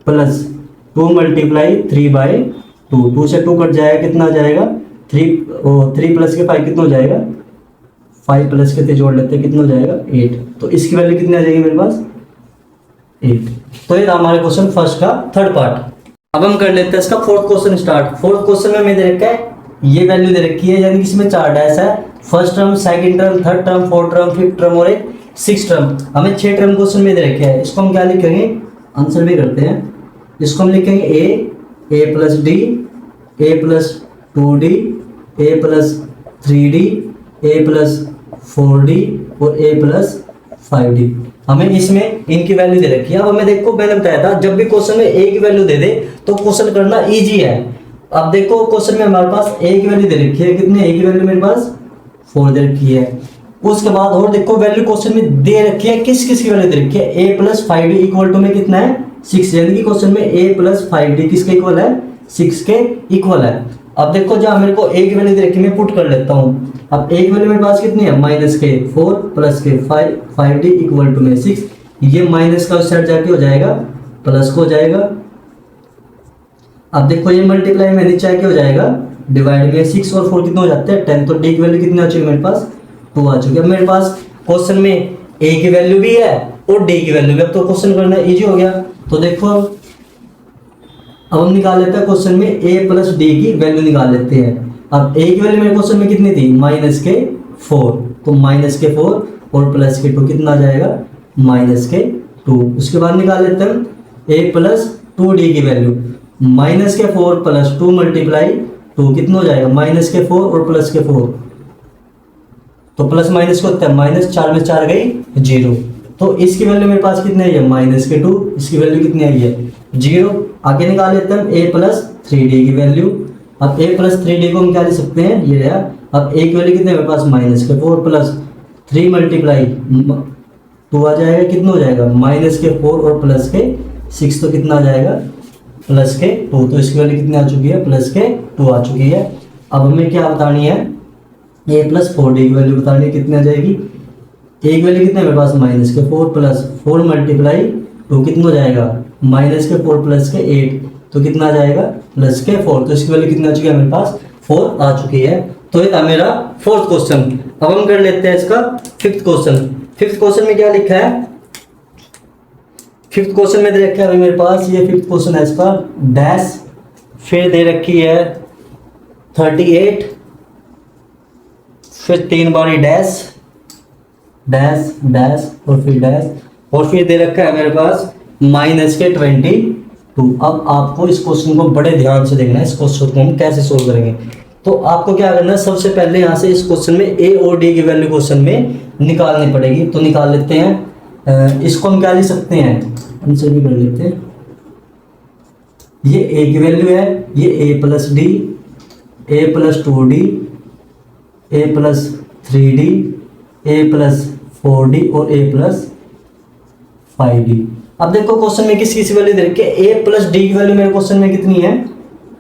प्लस 2 मल्टीप्लाई 3/2, 2 से 2 कट जाएगा, कितना आ जाएगा 3 प्लस के 5 कितना हो जाएगा 5 प्लस के 3 जोड़ लेते हैं, कितना हो जाएगा 8। तो इसकी वैल्यू कितनी आ जाएगी मेरे पास 8। तो ये हमारे क्वेश्चन फर्स्ट का थर्ड पार्ट। अब हम कर लेते हैं इसका fourth question start. Fourth question में हमें दे रखा है ये वैल्यू दे रखी है, यानी कि इसमें 4 डैश है, first term, second term, third term, fourth term, fifth term और एक 6th टर्म। हमें 6 टर्म क्वेश्चन में दे रखे हैं, इसको हम क्या लिखेंगे, आंसर भी करते हैं। इसको हम लिखेंगे a plus D, a plus 2d, a plus 3d, a plus 4d और a प्लस 5d। हमें इसमें इनकी वैल्यू दे रखी है। अब हमें देखो मैंने बताया था जब भी क्वेश्चन में a की वैल्यू दे दे तो क्वेश्चन करना इजी है। अब देखो क्वेश्चन में हमारे पास a की वैल्यू दे रखी है, कितनी a की वैल्यू मेरे पास 4 दे रखी है। उसके बाद और देखो वैल्यू क्वेश्चन में दे रखी है, किस किस की वैल्यू दे रखी है, a plus 5d equal to में कितना है 6, यानी कि क्वेश्चन में a प्लस 5d किसके इक्वल है 6 के इक्वल है। अब देखो जहाँ मेरे को a की वैल्यू दे रखी है मैं पुट कर लेता हूँ। अब a की वैल्यू मेरे पास कितनी है माइनस के 4 प्लस के 5d इक्वल टू में 6, ये माइनस का उस साइड जाके हो जाएगा प्लस को हो जाएगा। अब देखो ये मल्टीप्लाई में नीचे आके हो जाएगा डिवाइड में, 6 और 4 कितने हो जाते हैं 10, तो d की वैल्यू कितनी आ चुकी है मेरे पास 2 आ चुकी है। मेरे पास क्वेश्चन में a की वैल्यू भी है और d की वैल्यू भी, अब तो क्वेश्चन करना इजी हो गया। तो देखो अब हम निकाल लेते हैं क्वेश्चन में a प्लस डी की वैल्यू निकाल लेते हैं। अब a की वैल्यू मेरे क्वेश्चन में कितनी थी माइनस के 4, तो माइनस के 4 और प्लस के 2 कितना आ जाएगा माइनस के 2। उसके बाद निकाल लेते हैं a प्लस 2d की वैल्यू, माइनस के 4 प्लस 2 मल्टीप्लाई 2 कितना हो जाएगा माइनस के 4 और प्लस के 4, तो प्लस माइनस को होता है माइनस, 4 में 4 गई 0, तो इसकी वैल्यू मेरे पास कितनी आई है माइनस के 2, इसकी वैल्यू कितनी आई है 0। आगे निकाल लेते हैं a प्लस 3d की वैल्यू। अब a प्लस 3d को हम क्या लिख सकते हैं, ये रहा। अब a की वैल्यू कितनी है मेरे पास माइनस के 4 प्लस 3 मल्टीप्लाई 2 आ जाएगा, कितना हो जाएगा माइनस के 4 और प्लस के 6, तो कितना आ जाएगा प्लस के 2, तो इसकी वैल्यू कितनी आ चुकी है प्लस के 2 आ चुकी है। अब हमें क्या बतानी है a प्लस 4d की वैल्यू बतानी है, कितनी आ जाएगी, a की वैल्यू कितना है मेरे पास माइनस के 4 प्लस 4 मल्टीप्लाई 2 कितना हो जाएगा माइनस के 4 प्लस के 8, तो कितना आ जाएगा प्लस के 4, तो इसकी वैल्यू कितना आ चुकी है मेरे पास 4 आ चुकी है। तो ये था मेरा फोर्थ क्वेश्चन। अब हम कर लेते हैं इसका फिफ्थ क्वेश्चन। फिफ्थ क्वेश्चन में क्या लिखा है, फिफ्थ क्वेश्चन में दे रखा है अभी मेरे पास, ये फिफ्थ क्वेश्चन है इसका डैश, फिर दे रखी है 38, फिर 3 बारी डैश डैश डैश और फिर डैश, और फिर दे रखा है मेरे पास माइनस के 22। अब आपको इस क्वेश्चन को बड़े ध्यान से देखना है, इस क्वेश्चन को हम कैसे सोल्व करेंगे। तो आपको क्या करना है, सबसे पहले यहाँ से इस क्वेश्चन में ए और डी की वैल्यू क्वेश्चन में निकालनी पड़ेगी। तो निकाल लेते हैं। इसको हम क्या लिख सकते हैं, आंसर भी कर लेते हैं। ये ए की वैल्यू है, ये ए प्लस डी, ए प्लस 2d, ए प्लस 3d, ए प्लस 4d और ए प्लस 5d। अब देखो क्वेश्चन में किस किस वैल्यू दे रखी है, ए प्लस डी की वैल्यू मेरे क्वेश्चन में कितनी है,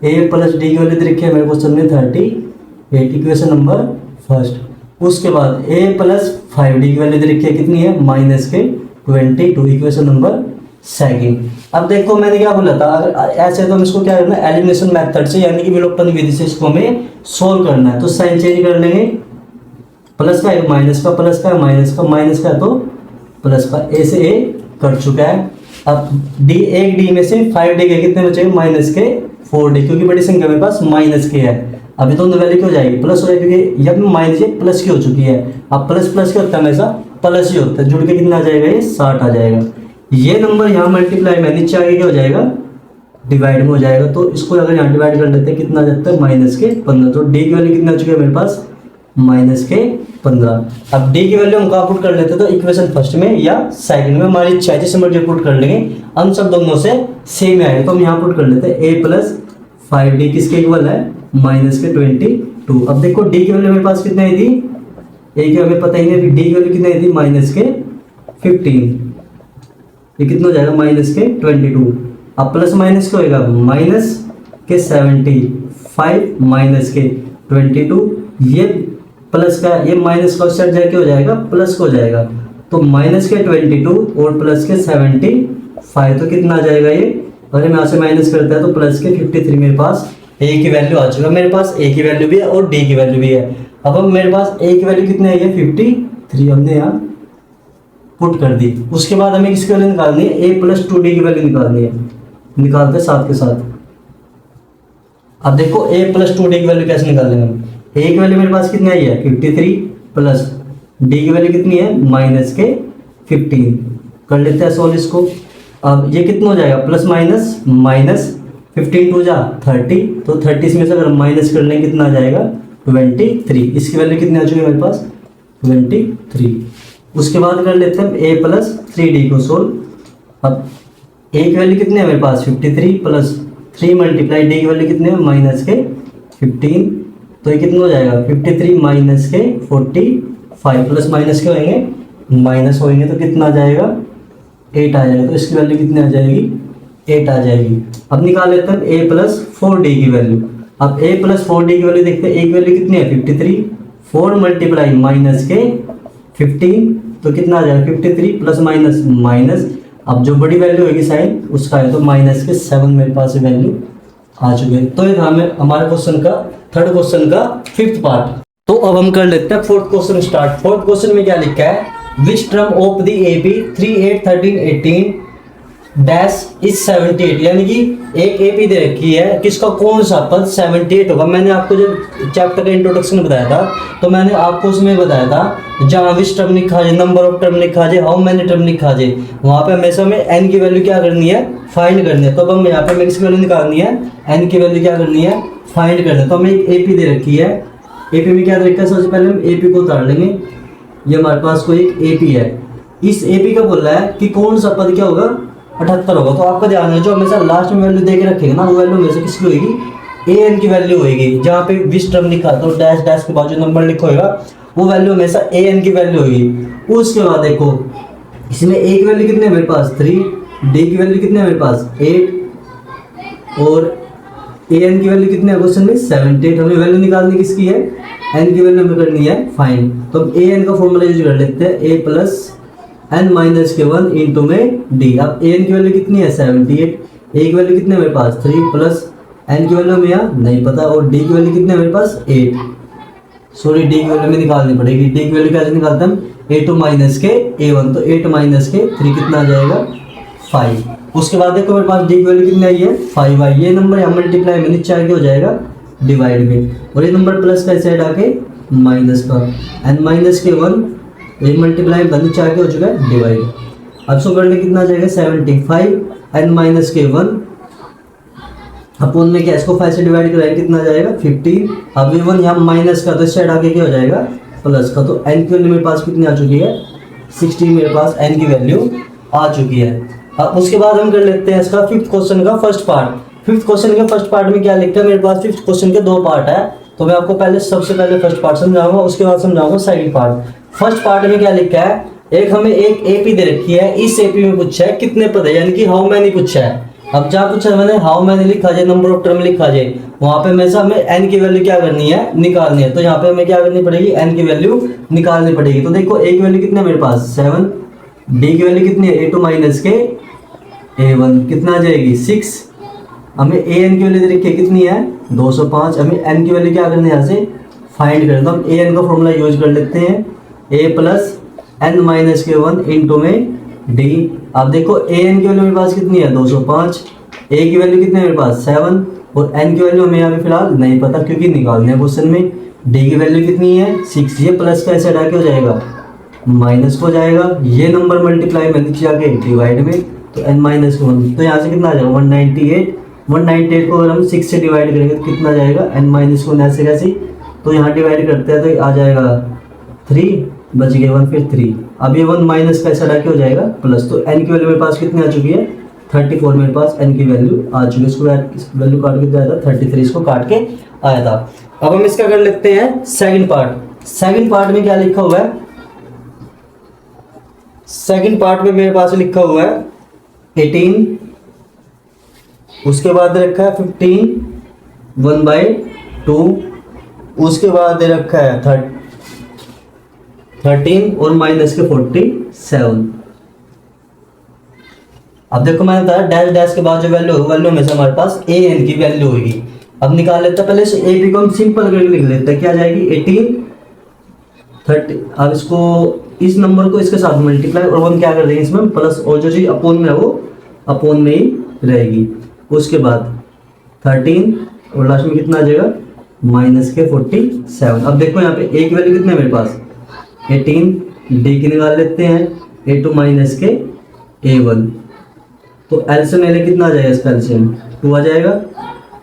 ए प्लस डी की वैल्यू दे रखी है मेरे क्वेश्चन में 38, इक्वेशन नंबर फर्स्ट। उसके बाद ए प्लस 5d की वैल्यू दे रखी है कितनी है, माइनस के 22, इक्वेशन नंबर सेकंड। अब देखो मैंने क्या बोला था, अगर ऐसे तो हम इसको क्या करना है, एलिमिनेशन मेथड से यानी कि विलोपन विधि से इसको हमें सोल्व करना है। तो साइन चेंज कर लेंगे, प्लस का है माइनस का, प्लस का है माइनस का, माइनस का है तो प्लस का, ए से ए कर चुका है। अब डी, एक डी में से 5d के कितने बचेंगे, माइनस के 4d, क्योंकि बड़ी संख्या मेरे पास माइनस के है। अभी दोनों वैल्यू क्या हो जाएगी, प्लस हो जाएगी, क्योंकि जब माइनस ये प्लस की हो चुकी है। अब प्लस प्लस क्या होता है, हमेशा प्लस ही होता है, जुड़ के कितना आ जाएगा, ये 60 आ जाएगा। ये नंबर यहाँ मल्टीप्लाई में नीचे आगे क्या हो जाएगा, डिवाइड में हो जाएगा। तो इसको अगर यहाँ डिवाइड कर लेते हैं कितना आ जाता है, माइनस के 15। तो डी की वैल्यू कितना आ चुकी है मेरे पास, माइनस के 15। अब डी की वैल्यू हम कहाँ पुट कर लेते हैं, तो इक्वेशन फर्स्ट में या सेकंड में, हमारी इच्छा है जिससे मर्जी पुट कर लेंगे, आंसर दोनों से सेम आएगा। तो हम यहाँ पुट कर लेते हैं ए प्लस 5d किसके इक्वल है, माइनस के 22। अब देखो डी की वैल्यू मेरे पास कितनी आई थी, ए की हमें पता ही नहीं, डी की वैल्यू कितनी आई थी, माइनस के 15, ये कितना हो जाएगा, माइनस के 22। अब प्लस माइनस क्या होगा, माइनस के 75 माइनस के 22, ये प्लस का, ये माइनस का सेट जाके हो जाएगा प्लस को हो जाएगा। तो माइनस के 22 और प्लस के 75, तो कितना आ जाएगा ये, अगर मैं यहाँ से माइनस करता है तो प्लस के 53 मेरे पास ए की वैल्यू आ चुका है। मेरे पास ए की वैल्यू भी है और डी की वैल्यू भी है। अब मेरे पास ए की वैल्यू कितनी आई है, 53 हमने यहाँ पुट कर दी। उसके बाद हमें किसकी वैल्यू निकालनी है, ए प्लस 2d की वैल्यू निकालनी है, निकालते साथ के साथ। अब देखो ए प्लस 2d की वैल्यू कैसे निकालेंगे हम, ए की वैल्यू मेरे पास कितनी आई है 53 प्लस डी की वैल्यू कितनी है माइनस के 15। कर लेते हैं सोल्व इसको। अब ये कितना हो जाएगा, प्लस माइनस माइनस 15 टू जा 30, तो 30 में से अगर माइनस कर लेंगे कितना आ जाएगा 23। इसकी वैल्यू कितनी आ चुकी है मेरे पास 23। उसके बाद कर लेते हैं ए प्लस 3d को सोल्व। अब ए की वैल्यू कितनी है मेरे पास 53 प्लस 3 मल्टीप्लाई डी की वैल्यू कितनी है माइनस के 15, तो ये कितना हो जाएगा 53 माइनस के 45, प्लस माइनस के होंगे माइनस होंगे तो कितना आ जाएगा 8 आ जाएगा। तो इसकी वैल्यू कितनी आ जाएगी 8 आ जाएगी। अब निकाल लेते हैं ए प्लस 4d की वैल्यू। अब ए प्लस 4d की वैल्यू देखते हैं, ए की वैल्यू कितनी है 53, 4 मल्टीप्लाई माइनस के 15, तो कितना आ जाएगा 53 प्लस माइनस माइनस, अब जो बड़ी वैल्यू होगी साइन उसका है, तो माइनस के 7 मेरे पास वैल्यू आ चुके हैं। तो ये था हमारे क्वेश्चन का, थर्ड क्वेश्चन का फिफ्थ पार्ट। तो अब हम कर लेते हैं fourth question start. Fourth question में क्या लिखा है, विच term of the AP 3 8 13 18 dash is 78, यानी कि एक एपी दे रखी है, किसका कौन सा पद 78 होगा। मैंने आपको जब चैप्टर का इंट्रोडक्शन बताया था तो मैंने आपको उसमें बताया था जहाँ विच टर्म लिखा जाए, नंबर ऑफ टर्म लिखा जाए, हाउ मैनी टर्म लिखा जाए, वहाँ पे हमेशा में एन की वैल्यू क्या करनी है फाइंड करनी है। तो अब हम यहाँ पे हमें किसकी वैल्यू निकालनी है, एन की वैल्यू क्या करनी है फाइंड करनी है। तो हमें एक एपी दे रखी है, एपी में क्या दे रखा है, सबसे पहले हम एपी को उतार लेंगे। ये हमारे पास कोई एक एपी है, इस एपी का बोल रहा है कि कौन सा पद क्या होगा 78 होगा। तो आपका ध्यान है जो हमेशा लास्ट में वैल्यू दे के रखेंगे ना, वो वैल्यू हमेशा किसकी होगी ए एन की वैल्यू होगी। जहाँ पे विच टर्म लिखा तो डैश डैश के बाद जो नंबर लिखा होगा वो वैल्यू हमेशा ए एन की वैल्यू होगी। उसके बाद देखो इसमें ए की वैल्यू कितनी है मेरे पास 3, डी की वैल्यू कितनी है मेरे पास 8 और ए एन की वैल्यू कितनी है क्वेश्चन में 78। हमें वैल्यू निकालनी किसकी है, एन की वैल्यू हमें करनी है फाइंड। तो हम ए एन का फॉर्मूला यूज कर लेते हैं, ए प्लस एन माइनस के 1 इंटू में डी। अब ए एन की वैल्यू कितनी है 78, ए की वैल्यू कितने मेरे पास 3 प्लस एन की वैल्यू हमें यहाँ नहीं पता, और डी की वैल्यू कितने मेरे पास 8, सॉरी डी की वैल्यू में निकालनी पड़ेगी। डी की वैल्यू कैसे निकालते हैं हम, a2 माइनस के a1, तो 8 माइनस के 3 कितना आ जाएगा 5। उसके बाद देखो मेरे पास डी की वैल्यू कितनी आई है 5 आई। ये नंबर यहाँ मल्टीप्लाई में नीचे आके हो जाएगा डिवाइड में, और ये नंबर प्लस का साइड आके माइनस का, एन माइनस के 1, ये मल्टीप्लाई में नीचे आके हो चुका है डिवाइड। अब सो करने कितना आ जाएगा 75 एन माइनस के 1 अपोन में क्या, इसको 5 से डिवाइड कराएंगे कितना आ जाएगा 15। अब ये 1 यहाँ माइनस का, तो इस साइड आके क्या हो जाएगा प्लस का, तो एन की वैल्यू मेरे पास कितनी आ चुकी है 16 मेरे पास एन की वैल्यू आ चुकी है। अब उसके बाद हम कर लेते हैं इसका फिफ्थ क्वेश्चन का फर्स्ट पार्ट। फिफ्थ क्वेश्चन के फर्स्ट पार्ट में क्या लिखा है मेरे पास, फिफ्थ क्वेश्चन के 2 पार्ट है, तो मैं आपको पहले सबसे पहले फर्स्ट पार्ट समझाऊंगा, उसके बाद समझाऊंगा सेकंड पार्ट। फर्स्ट पार्ट में क्या लिखा है, एक हमें एक एपी दे रखी है, इस एपी में पूछा है कितने पद है, यानी कि हाउ मैनी पूछा है। अब जहाँ पूछा है मैंने हाउ मैनी लिखा जाए, नंबर ऑफ टर्म लिखा जाए, वहां पे हमेशा हमें एन की वैल्यू क्या करनी है निकालनी है, तो यहाँ पे हमें क्या करनी पड़ेगी एन की वैल्यू निकालनी पड़ेगी। तो देखो ए की वैल्यू कितनी है मेरे पास 7, डी की वैल्यू कितनी है a2 माइनस के a1 कितना आ जाएगी 6, हमें ए एन की वैल्यू दे रखी है कितनी है 205, हमें एन की वैल्यू क्या करनी है यहाँ से फाइंड करना। तो हम ए एन का फॉर्मूला यूज कर लेते हैं, a प्लस एन माइनस के 1 इंटू में डी। अब देखो ए एन की वैल्यू मेरे पास कितनी है 205, ए की वैल्यू कितनी है मेरे पास 7, और एन की वैल्यू हमें यहाँ पे फिलहाल नहीं पता क्योंकि निकालने है क्वेश्चन में। डी की वैल्यू कितनी है 6, ये प्लस का ऐसे हटा के हो जाएगा माइनस हो जाएगा, ये नंबर मल्टीप्लाई में नीचे जाके डिवाइड में, तो एन माइनस 1, तो यहाँ से कितना आ जाएगा 198 को अगर हम 6 से डिवाइड करेंगे तो कितना आ जाएगा एन माइनस 1 ऐसे कैसे, तो यहाँ डिवाइड करते हैं तो आ जाएगा 3 बच गए 1 फिर 3। अब ये 1 माइनस का ऐसा हटा के हो जाएगा प्लस, तो एन की वैल्यू मेरे पास कितनी आ चुकी है 34 मेरे पास एन की वैल्यू आ चुकी है। इसको वैल्यू काट के आया था 33, इसको काट के आया था। अब हम इसका कर लेते हैं सेकंड पार्ट। सेकंड पार्ट में क्या लिखा हुआ है, सेकंड पार्ट में मेरे पास लिखा हुआ है 18, उसके बाद दे रखा है 15 1/2, उसके बाद दे रखा है 13 और माइनस के 47। अब देखो मैंने बताया डैश डैश के बाद जो वैल्यू होगी वैल्यू हमेशा हमारे पास ए एन की वैल्यू होगी। अब निकाल लेते हैं, पहले से ए पी को हम सिंपल करके लिख लेते हैं, क्या जाएगी 18 30। अब इसको इस नंबर को इसके साथ मल्टीप्लाई और 1 क्या कर देंगे इसमें प्लस, और जो चीज अपोन में है वो अपोन में ही रहेगी। उसके बाद 13 और लास्ट में कितना आ जाएगा माइनस के 47। अब देखो यहाँ पे ए की वैल्यू कितनी है मेरे पास 18, डी की निकाल लेते हैं a2 माइनस के a1, तो एलसीएम ले कितना आ जाएगा इसका एलसीएम 2 आ जाएगा,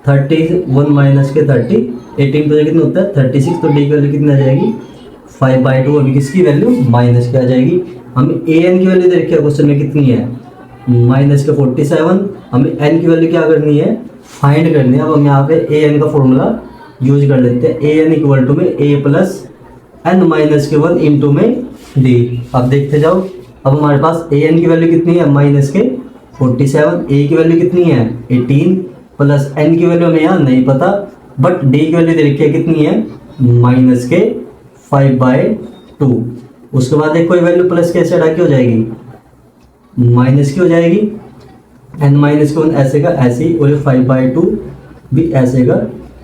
31 माइनस के 30, 18 तो कितना होता है 36, तो डी की वैल्यू कितनी आ जाएगी 5/2। अभी किसकी वैल्यू माइनस की आ जाएगी। हमें ए एन की वैल्यू दे रखी है क्वेश्चन में कितनी है माइनस के 47, हमें एन की वैल्यू क्या करनी है फाइंड करनी है। अब हम यहाँ पे ए एन का फॉर्मूला यूज कर लेते हैं, ए एन इक्वल टू में ए प्लस एन माइनस के 1 इंटू में डी। अब देखते जाओ, अब हमारे पास ए एन की वैल्यू कितनी है माइनस के 47, ए की वैल्यू कितनी है 18 प्लस एन की वैल्यू हमें यहाँ नहीं पता, बट डी की वैल्यू दे रखी है कितनी है माइनस के 5/2। उसके बाद देखो ये वैल्यू प्लस कैसे हटा के हो जाएगी माइनस की हो जाएगी, एन माइनस के 1 ऐसे का ऐसे ही, और ये 5/2 भी ऐसे का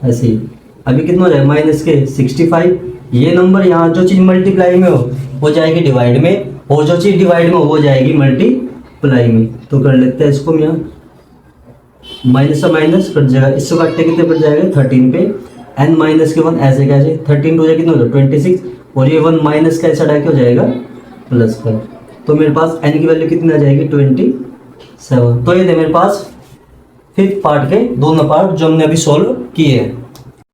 ऐसे ही। अभी कितना हो जाएगा माइनस के 65, ये नंबर यहाँ जो चीज़ मल्टीप्लाई में हो जाएगी डिवाइड में, और जो चीज़ डिवाइड में हो जाएगी मल्टीप्लाई में। तो कर लेते हैं इसको, यहाँ माइनस से माइनस कट जाएगा, इससे काटते कितने पड़ जाएगा 13 पे, एन माइनस के 1 ऐसे कैसे 13 हो जाएगा कितना हो जाएगा 26, और ये 1 माइनस का ऐसा डाल के हो जाएगा प्लस का, तो मेरे पास एन की वैल्यू कितनी आ जाएगी 27। तो ये थे मेरे पास फिफ्थ पार्ट के दोनों पार्ट जो हमने अभी सॉल्व किए हैं।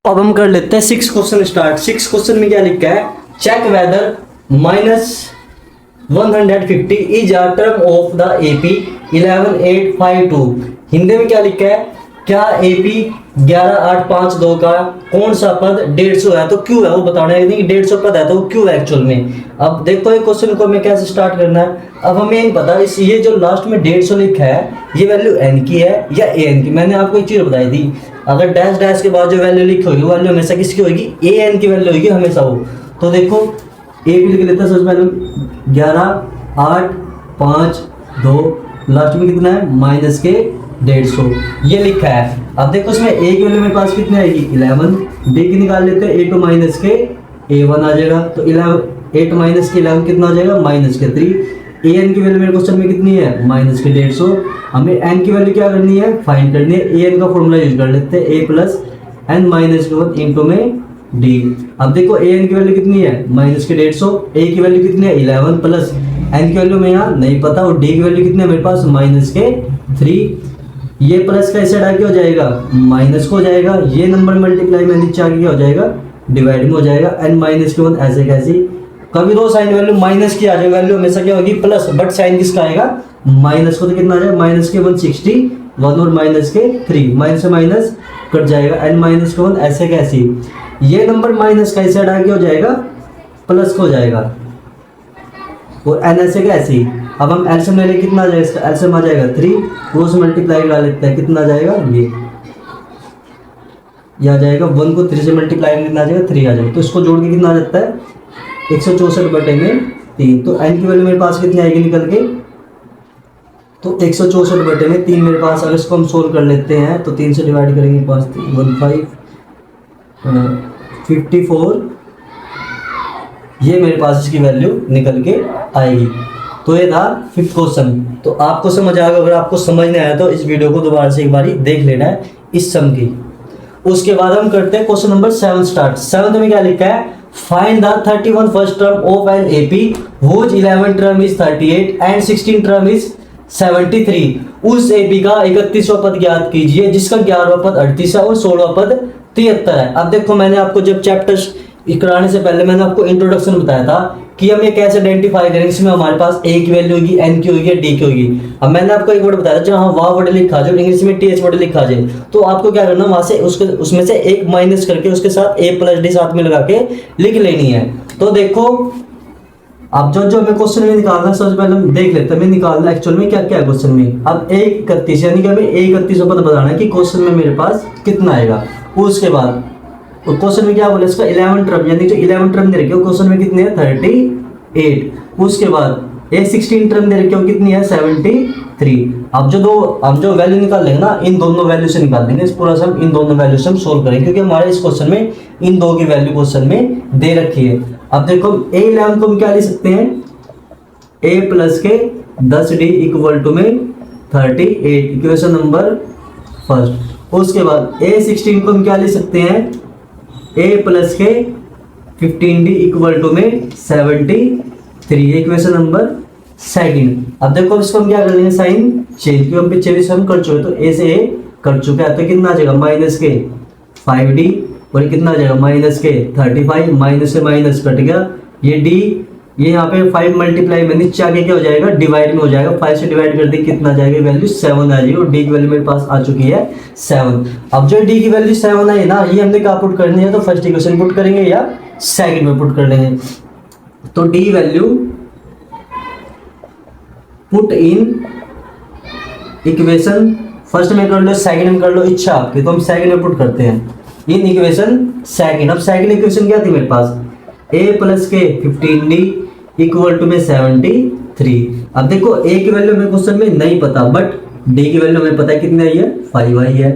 अब हम कर लेते हैं 6 क्वेश्चन स्टार्ट। 6 क्वेश्चन में क्या लिखा है, check whether -150 is a term of the AP 11852। Hindi में क्या लिखा है, क्या एपी 11852 का कौन सा पद 150 है तो क्यों है, वो बताना है कि 150 पद है तो वो क्यों है एक्चुअल में। अब देखो ये क्वेश्चन को हमें कैसे स्टार्ट करना है। अब हमें नहीं पता इस ये जो लास्ट में 150 लिखा है ये वैल्यू एन की है या ए एन की। मैंने आपको एक चीज बताई थी, अगर डैश डैश के बाद जो वैल्यू लिखी होगी वो वैल्यू हमेशा किसकी होगी, ए एन की वैल्यू होगी हमेशा वो। तो देखो ए भी लिख लेते हैं सबसे पहले 11 8 5 2, लास्ट में कितना है माइनस के 150 ये लिखा है। अब देखो इसमें ए की वैल्यू मेरे पास कितनी आएगी 11, बी की निकाल लेते हैं a2 माइनस के a1 आ जाएगा, तो 8 माइनस के 11 कितना आ जाएगा माइनस के 3। an की वैल्यू मेरे क्वेश्चन में कितनी है माइनस के 150, हमें n की वैल्यू क्या करनी है फाइंड करनी है। an का फॉर्मूला यूज कर लेते हैं a प्लस n माइनस के 1 इंटू में d। अब देखो an की वैल्यू कितनी है माइनस के 150, a की वैल्यू कितनी है 11 प्लस n की वैल्यू में यहाँ नहीं पता, और d की वैल्यू कितनी है मेरे पास माइनस के 3। ये प्लस का इस साइड आगे हो जाएगा माइनस को हो जाएगा, ये नंबर मल्टीप्लाई में नीचे आगे क्या हो जाएगा डिवाइड में हो जाएगा, n माइनस के 1 ऐसे कैसी। कभी दो साइन वैल्यू माइनस की आ जाए वैल्यू हमेशा क्या होगी प्लस, बट साइन किसका आएगा माइनस को, तो कितना आ जाएगा माइनस के 161 और माइनस के 3, माइनस से माइनस कट जाएगा, n माइनस के 1 ऐसे कैसी। ये नंबर माइनस का इस साइड आगे हो जाएगा प्लस को हो जाएगा, और n ऐसे कैसी। अब हम एलसीएम ले लें, कितना आ जाएगा इसका एलसीएम आ जाएगा 3, वो से मल्टीप्लाई करा लेते हैं, कितना आ जाएगा ये आ जाएगा 1 को 3 से मल्टीप्लाई में कितना आ जाएगा 3 आ जाएगा, तो इसको जोड़ के कितना आ जाता है 164 बटे में 3। तो n की वैल्यू मेरे पास कितनी आएगी निकल के, तो 164 बटे में 3 मेरे पास। अगर इसको हम सोल्व कर लेते हैं तो 3 से डिवाइड करेंगे 5 54, ये मेरे पास इसकी वैल्यू निकल के आएगी। तो ये था 5th क्वेश्चन। तो आपको समझ आ गया, अगर आपको समझ नहीं आया तो इस वीडियो को दोबारा से एक बार देख लेना है इस सम की। उसके बाद हम करते हैं क्वेश्चन नंबर 7 स्टार्ट। 7 में क्या लिखा है, find the 31 first term of an AP which 11 term is 38 and 16 term is 73। उस एपी का 31वां पद ज्ञात कीजिए जिसका 11वां पद 38 है और 16वां पद 73 है। अब देखो मैंने आपको जब चैप्टर कराने से पहले मैंने आपको इंट्रोडक्शन बताया था कि हम ये कैसे आइडेंटिफाई करेंगे, इसमें हमारे पास a की वैल्यू होगी, n की होगी, d की होगी। अब मैंने आपको एक वर्ड बताया जहाँ वाह वर्ड लिखा जाए, इंग्लिश में th वर्ड लिखा जाए, तो आपको क्या करना वहां से उसमें से एक माइनस करके उसके साथ a प्लस d साथ में लगा के लिख लेनी है। तो देखो अब जो हमें क्वेश्चन में निकालना है सबसे पहले हम देख लेते हैं हमें निकालना एक्चुअल में क्या क्या है क्वेश्चन में। अब 31 यानी कि हमें 31 पद बताना है कि क्वेश्चन में मेरे पास कितना आएगा। उसके बाद क्वेश्चन में क्या बोले इसका 11 टर्म, यानी जो 11 टर्म दे रखे हो क्वेश्चन में कितने हैं 38। उसके बाद ये 16 टर्म दे रखे हो कितनी है 73। अब जो वैल्यू निकाल लेंगे ना इन दोनों वैल्यू से निकाल लेंगे, इस पूरा सम इन दोनों वैल्यू से हम सोल्व करेंगे क्योंकि हमारे इस क्वेश्चन में इन दो की वैल्यू क्वेश्चन में दे रखी है। अब देखो a11 को हम क्या लिख सकते हैं a प्लस के 10d इक्वल टू में 38, इक्वेशन नंबर फर्स्ट। उसके बाद a16 को हम क्या लिख सकते हैं a प्लस के 15d इक्वल टू में 73, इक्वेशन नंबर सेकंड। अब देखो इसको हम क्या कर लेंगे साइन चेंज, क्योंकि हम पीछे भी सम कर चुके तो a से a कर चुके हैं, तो कितना आ जाएगा माइनस के 5d और कितना आ जाएगा माइनस के 35, माइनस से माइनस कट गया, ये d ये यहाँ पे 5 मल्टीप्लाई में नीचे आगे क्या हो जाएगा डिवाइड में हो जाएगा, 5 से डिवाइड कर दी कितना आ जाएगा वैल्यू 7 आ जाएगी, और d की वैल्यू मेरे पास आ चुकी है 7। अब जो d की वैल्यू 7 आई ना ये हमने क्या पुट करनी है, तो फर्स्ट इक्वेशन पुट करेंगे या सेकंड में पुट कर लेंगे। तो d value put in equation first में कर लो, सेकंड में कर लो, इच्छा आपकी, तो हम सेकंड में पुट करते हैं इन इक्वेशन सेकंड। अब सेकंड इक्वेशन क्या थी मेरे पास a प्लस के 15d इक्वल टू में 73। अब देखो a की वैल्यू हमें क्वेश्चन में नहीं पता, बट d की वैल्यू हमें पता है कितनी आई है 5 आई है,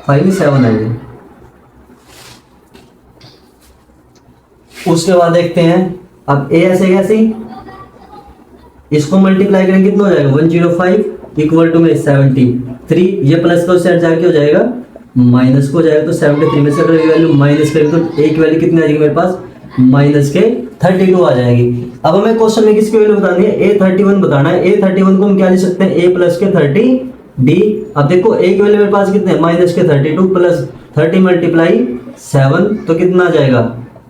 5 में 7 आई है। उसके बाद देखते हैं अब a ऐसे कैसे, इसको मल्टीप्लाई करेंगे कितना हो जाएगा 105 इक्वल टू में 73, ये प्लस का सेट जाके हो जाएगा माइनस को हो जाएगा, तो 73 में से अगर वैल्यू माइनस करें तो a की वैल्यू कितनी आ जाएगी मेरे पास माइनस के 32 आ जाएगी। अब हमें क्वेश्चन में किसकी वैल्यू बतानी है a31 बताना है। a31 को हम क्या लिख सकते हैं a प्लस के 30d। अब देखो a की वैल्यू मेरे पास कितने माइनस के 32 प्लस 30 मल्टीप्लाई 7, तो कितना आ जाएगा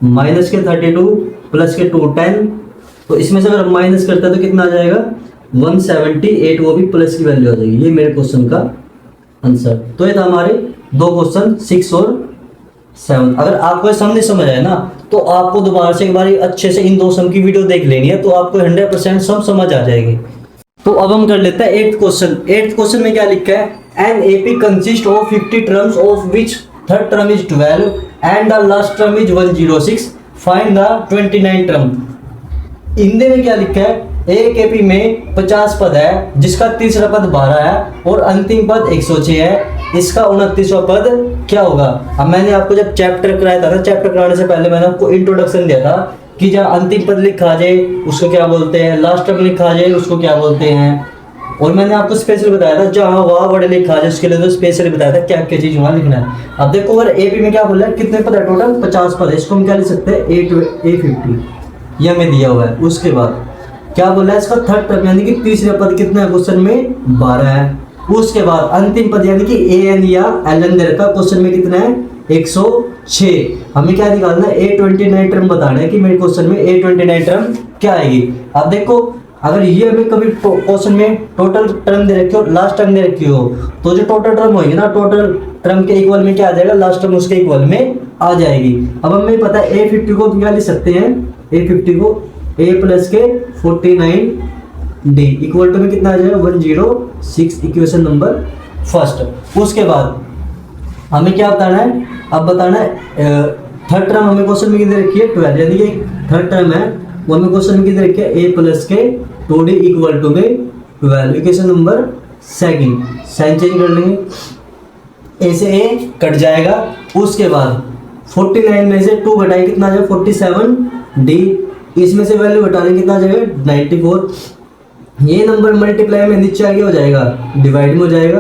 माइनस के 32 प्लस के 2 10, तो इसमें से अगर माइनस करता है तो कितना आ जाएगा 178, वो भी प्लस की वैल्यू आ जाएगी। ये मेरे क्वेश्चन का आंसर। तो ये था हमारे दो क्वेश्चन 6 और 7। अगर आपको ये सम नहीं समझ आया ना तो आपको दोबारा से एक बार अच्छे से इन दो सम की वीडियो देख लेनी है, तो आपको 100% सम समझ आ जाएगी। तो अब हम कर लेते हैं 8th क्वेश्चन। 8th क्वेश्चन में क्या लिखा है, an AP consist of 50 terms of which third term is 12 and the last term is 106, find the 29 term. Hindi में क्या लिखा है, एक एपी में 50 पद है जिसका तीसरा पद 12 है और अंतिम पद 106 है, इसका 29वां पद क्या होगा। अब मैंने आपको जब चैप्टर कराया था ना, चैप्टर कराने से पहले मैंने आपको इंट्रोडक्शन दिया था कि जब अंतिम पद लिखा आ जाए उसको क्या बोलते हैं, लास्ट टर्म लिखा आ जाए उसको क्या बोलते हैं, और मैंने आपको स्पेशल बताया था जहाँ वहाँ वर्ड लिखा आ जाए उसके लिए तो स्पेशल बताया था क्या क्या चीज वहाँ लिखना है। अब देखो अगर एपी में क्या बोला है, कितने पद है टोटल, 50 पद है, इसको हम क्या लिख सकते हैं A50, ये हमें दिया हुआ है। उसके बाद क्या बोला है, इसका थर्ड टर्म यानी कि तीसरा पद कितना है क्वेश्चन में, 12 है। उसके बाद अंतिम पद यानी कि AN या LN दे रखा क्वेश्चन में कितना है, 106। हमें क्या निकालना है, A29 टर्म बताना है कि मेरे क्वेश्चन में A29 टर्म क्या आएगी। अब देखो अगर ये हमें कभी क्वेश्चन में टोटल टर्म दे रखी हो, लास्ट टर्म दे रखी हो, तो जो टोटल टर्म होगी ना, टोटल टर्म के इक्वल में क्या आ जाएगा, लास्ट टर्म उसके इक्वल में आ जाएगी। अब हमें पता है A50 को क्या लिख सकते हैं, A50 को A प्लस के 49D इक्वल टू में कितना आ जाएगा, 106, इक्वेशन नंबर फर्स्ट। उसके बाद हमें क्या बताना है, अब बताना है थर्ड टर्म हमें क्वेश्चन में कितनी रखी है, 12, यानी कि थर्ड टर्म है वो हमें क्वेश्चन में कितनी रखी है, A प्लस के 2D इक्वल टू में 12, equation number second. Sign change कर लेंगे, A से A कट जाएगा। उसके बाद 49 में से 2 घटाए कितना आ जाएगा, 47D, इसमें से वैल्यू घटाने कितना आ जाएगा, 94। ये नंबर मल्टीप्लाई में नीचे आगे हो जाएगा, डिवाइड में हो जाएगा,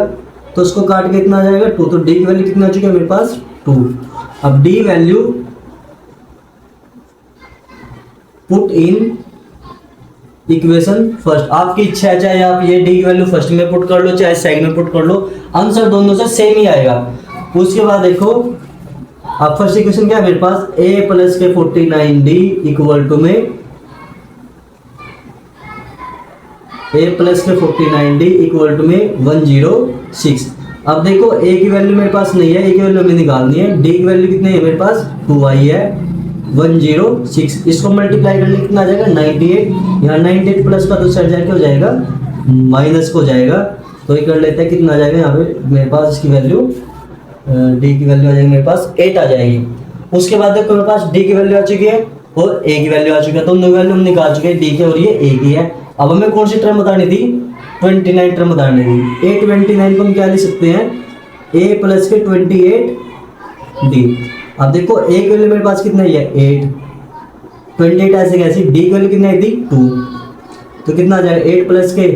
तो उसको काट के कितना आ जाएगा, 2। तो D की वैल्यू कितना आ चुकी है मेरे पास, 2। अब D value put in equation first, आपकी इच्छा है चाहे आप ये D की वैल्यू फर्स्ट में पुट कर लो चाहे सेकंड में पुट कर लो, आंसर दोनों से सेम ही आएगा। उसके बाद देखो अब फर्स्ट इक्वेशन क्या है मेरे पास, A प्लस के 49D इक्वल टू में A प्लस के 49D इक्वल टू में 106। अब देखो A की वैल्यू मेरे पास नहीं है, A की वैल्यू हमें निकालनी है, D की वैल्यू कितनी है मेरे पास, 2 आई है, 106। इसको मल्टीप्लाई करने कितना आ जाएगा, 98। यहाँ 98 प्लस का तो साइड जाके हो जाएगा माइनस को जाएगा, तो ये कर लेते हैं कितना आ जाएगा यहाँ पे मेरे पास, इसकी वैल्यू D की वैल्यू आ जाएगी मेरे पास 8 आ जाएगी। उसके बाद देखो मेरे पास D की वैल्यू आ चुकी है और A की वैल्यू आ चुकी है, तो दोनों वैल्यू हम निकाल चुके हैं, D की और ये A की है। अब हमें कौन सी टर्म बतानी थी, 29 टर्म बतानी थी। A29 को हम क्या लिख सकते हैं, A प्लस के 28D। अब देखो A की वैल्यू मेरे पास कितना है, 8, 28 ऐसे कैसे, D की वैल्यू कितना आई थी, 2, तो कितना आ जाएगा 8 प्लस के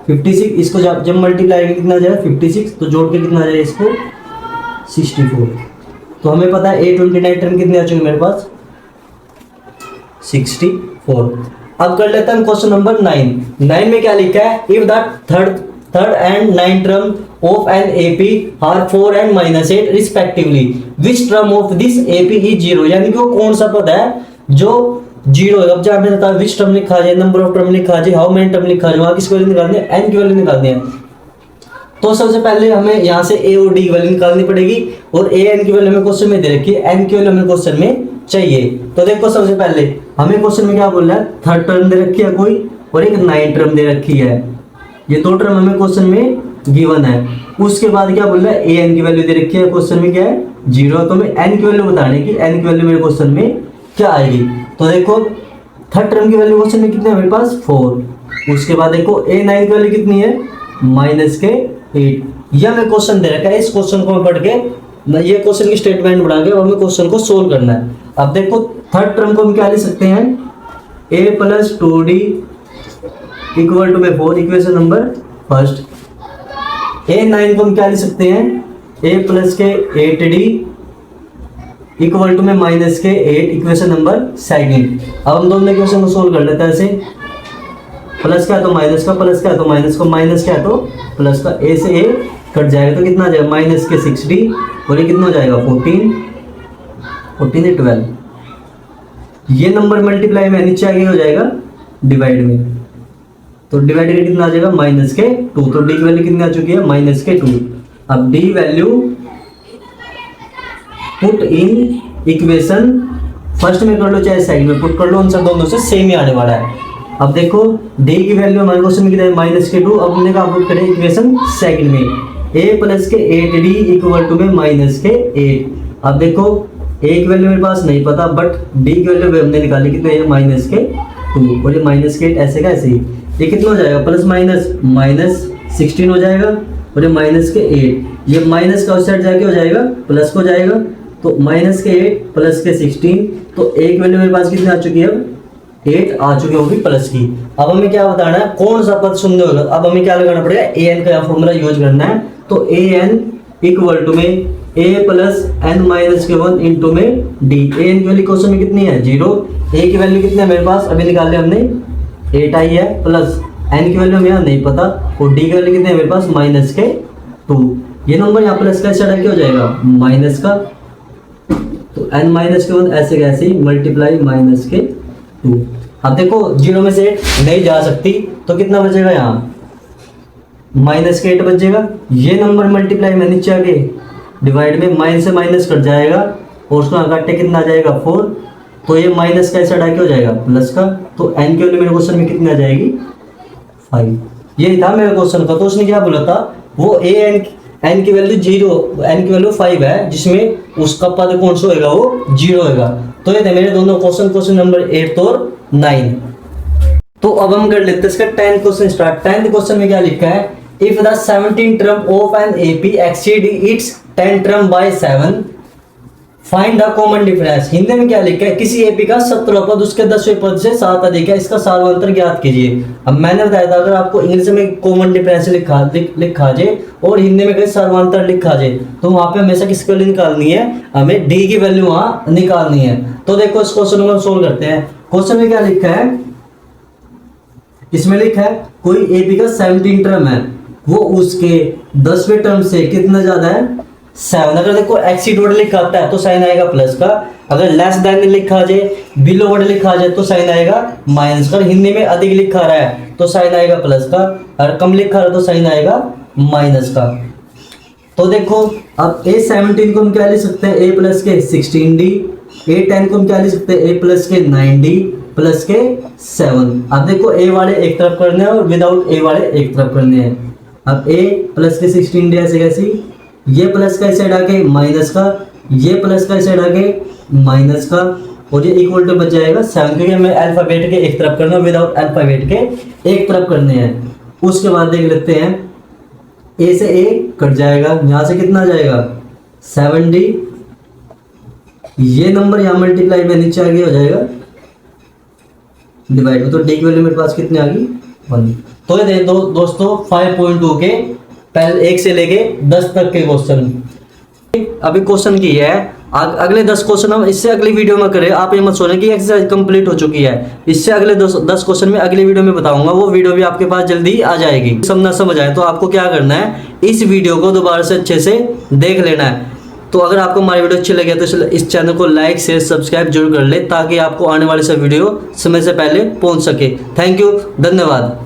56, इसको जब मल्टीप्लाई करेंगे कितना आ जाएगा 56, तो जोड़ के कितना आ जाएगा इसको 64। तो हमें पता है A29 टर्म कितने आ चुके मेरे पास, 64। अब कर लेते हैं क्वेश्चन नंबर 9 में क्या लिखा है, if the third and 9 term of an AP are 4 and -8 रिस्पेक्टिवली, which term of this AP is 0, यानी कि वो कौन सा पद है जो 0 है। अब जहाँ पे बताया विच टर्म लिखा जाए, नंबर ऑफ टर्म लिखा जाए, हाउ मेनी टर्म लिखा जाए, वहाँ किसकी वैल्यू निकालनी है, n की वैल्यू निकालनी है। तो सबसे पहले हमें यहाँ से A और D की वैल्यू निकालनी पड़ेगी, और A n की वैल्यू हमें क्वेश्चन में दे रखी है, n की वैल्यू हमें क्वेश्चन में चाहिए। तो देखो सबसे पहले हमें क्वेश्चन में क्या बोल रहा है, थर्ड टर्म दे रखी है कोई और एक 9 टर्म दे रखी है, ये 2 टर्म हमें क्वेश्चन में गिवन है। उसके बाद क्या बोल रहा है, A n की वैल्यू दे रखी है, क्वेश्चन में क्या है 0, तो हमें n की वैल्यू बताने की, n की वैल्यू मेरे क्वेश्चन में क्या आएगी। तो देखो थर्ड टर्म की वैल्यू क्वेश्चन में कितनी है मेरे पास, 4। उसके बाद देखो A9 की वैल्यू कितनी है, -8। यह हमें क्वेश्चन दे रखा है, इस क्वेश्चन को पढ़ के ये क्वेश्चन की स्टेटमेंट बना के हमें क्वेश्चन को सोल्व करना है। अब देखो थर्ड टर्म को हम क्या लिख सकते हैं, A plus 2D equal to में 4, इक्वेशन नंबर फर्स्ट। A9 को हम क्या लिख सकते हैं, A प्लस के 8D इक्वल टू में -8, इक्वेशन नंबर सेकंड। अब हम दोनों इक्वेशन को सोल्व कर लेते हैं ऐसे, प्लस क्या है तो माइनस का, प्लस क्या है तो माइनस का, माइनस क्या है तो प्लस का, A से A कट जाएगा तो कितना आ जाएगा -60, और ये कितना हो जाएगा 14 से 12। ये नंबर मल्टीप्लाई में नीचे आगे हो जाएगा डिवाइड में, तो डिवाइड करके कितना आ जाएगा -2। तो D की वैल्यू कितनी आ चुकी है, -2। अब D value put in equation first में कर लो चाहे सेकंड में पुट कर लो, आंसर दोनों से सेम ही आने वाला है। अब देखो D की वैल्यू हमारे क्वेश्चन में कितना है, -2। अब हमने कहा पुट करें इक्वेशन सेकंड में, A प्लस के 8D इक्वल टू में -8। अब देखो A की वैल्यू मेरे पास नहीं पता, बट D की वैल्यू हमने निकाली कितने है, 2 और ये माइनस के 8 ऐसे का ऐसे ही। ये कितना हो जाएगा प्लस माइनस माइनस 16 हो जाएगा और ये माइनस के 8, ये माइनस का उस साइड जाके हो जाएगा प्लस को जाएगा, तो माइनस के 8 प्लस के 16, तो एक वैल्यू मेरे पास कितनी आ चुकी है अब 8 आ चुकी होगी प्लस की। अब हमें क्या बताना है कौन सा पद शून्य होगा। अब हमें क्या लगाना पड़ेगा an का फॉर्मूला यूज करना है। तो an इक्वल टू में a प्लस n माइनस के 1 इंटू में d। an की वैल्यू क्वेश्चन में कितनी है 0, a की वैल्यू कितनी है मेरे पास अभी निकाल लिया हमने 8 आई है, प्लस n की वैल्यू हमें नहीं पता और d की वैल्यू कितनी है मेरे पास माइनस के 2। ये नंबर यहाँ प्लस का ऐसा क्या हो जाएगा माइनस का, तो n माइनस के 1 ऐसे कैसे ही मल्टीप्लाई माइनस के 2। अब देखो 0 में से 8 नहीं जा सकती तो कितना बचेगा यहाँ माइनस के 8 बचेगा। ये नंबर मल्टीप्लाई में नीचे आगे डिवाइड में माइनस से माइनस कट जाएगा और उसको काटे कितना आ जाएगा 4, तो ये माइनस का ऐसा डाके हो जाएगा प्लस का, तो n की वैल्यू मेरे क्वेश्चन में कितनी आ जाएगी 5। यही था मेरे क्वेश्चन का। तो उसने क्या बोला था वो n की वैल्यू 0 n की वैल्यू 5 है जिसमें उसका पद कौन सा होगा वो 0 होगा। तो ये थे मेरे दोनों क्वेश्चन नंबर 8 और 9। तो अब हम कर लेते हैं इसका 10th question start. 10th question में क्या लिखा है if the 17th term of an AP exceed its 10th term by 7 find the common difference. Hindi में क्या लिखा है किसी एपी का 17वां पद उसके 10वें पद से 7 अधिक है, इसका सार्वंतर ज्ञात कीजिए। अब मैंने बताया था अगर आपको इंग्लिश में कॉमन डिफरेंस लिखा जाए और हिंदी में कहीं सार्वंतर लिखा जाए तो वहां पे हमेशा किसकी वैल्यू निकालनी है, हमें डी की वैल्यू वहां निकालनी है। तो देखो इस क्वेश्चन को हम सोल्व करते हैं। क्वेश्चन में क्या लिखा है, इसमें लिखा है कोई एपी का 17 टर्म है वो उसके 10वें टर्म से कितना ज्यादा है 7। अगर देखो एक्सीड वर्ड लिखा आता है तो साइन आएगा प्लस का, अगर लेस देन लिखा जाए बिलो वर्ड लिखा जाए तो साइन आएगा माइनस का। हिंदी में अधिक लिखा रहा है तो साइन आएगा प्लस का, और कम लिखा रहा है तो साइन आएगा माइनस का। तो देखो अब A17 को हम क्या लिख सकते हैं a प्लस के 16d, A10 को हम क्या लिख सकते हैं a प्लस के 9d प्लस के 7। अब देखो a वाले एक तरफ करने हैं और विदाउट a वाले एक तरफ करने हैं। अब a प्लस के 16d ऐसे कैसे, ये प्लस का साइड आके माइनस का, ये प्लस का साइड आके माइनस का, और ये इक्वल टू बच जाएगा 7 क्योंकि हमें अल्फाबेट के एक तरफ करना है विदाउट अल्फाबेट के एक तरफ करने हैं। उसके बाद देख लेते हैं a से a कट जाएगा, यहाँ से कितना आ जाएगा 7d, ये नंबर यहाँ मल्टीप्लाई में नीचे आगे हो जाएगा डिवाइड में, तो d की वैल्यू मेरे पास कितनी आ गई 1। तो ये दोस्तों 5.2 के पहले 1 से लेके 10 तक के क्वेश्चन अभी क्वेश्चन की है। अगले 10 क्वेश्चन हम इससे अगली वीडियो में करें। आप ये मत सोचें कि एक्सरसाइज कंप्लीट हो चुकी है, इससे अगले 10 क्वेश्चन में अगली वीडियो में बताऊंगा, वो वीडियो भी आपके पास जल्दी आ जाएगी। समझ आए तो आपको क्या करना है इस वीडियो को दोबारा से अच्छे से देख लेना है। तो अगर आपको हमारी वीडियो अच्छी लगे तो इस चैनल को लाइक शेयर सब्सक्राइब जरूर कर ले ताकि आपको आने वाले सब वीडियो समय से पहले पहुंच सके। थैंक यू, धन्यवाद।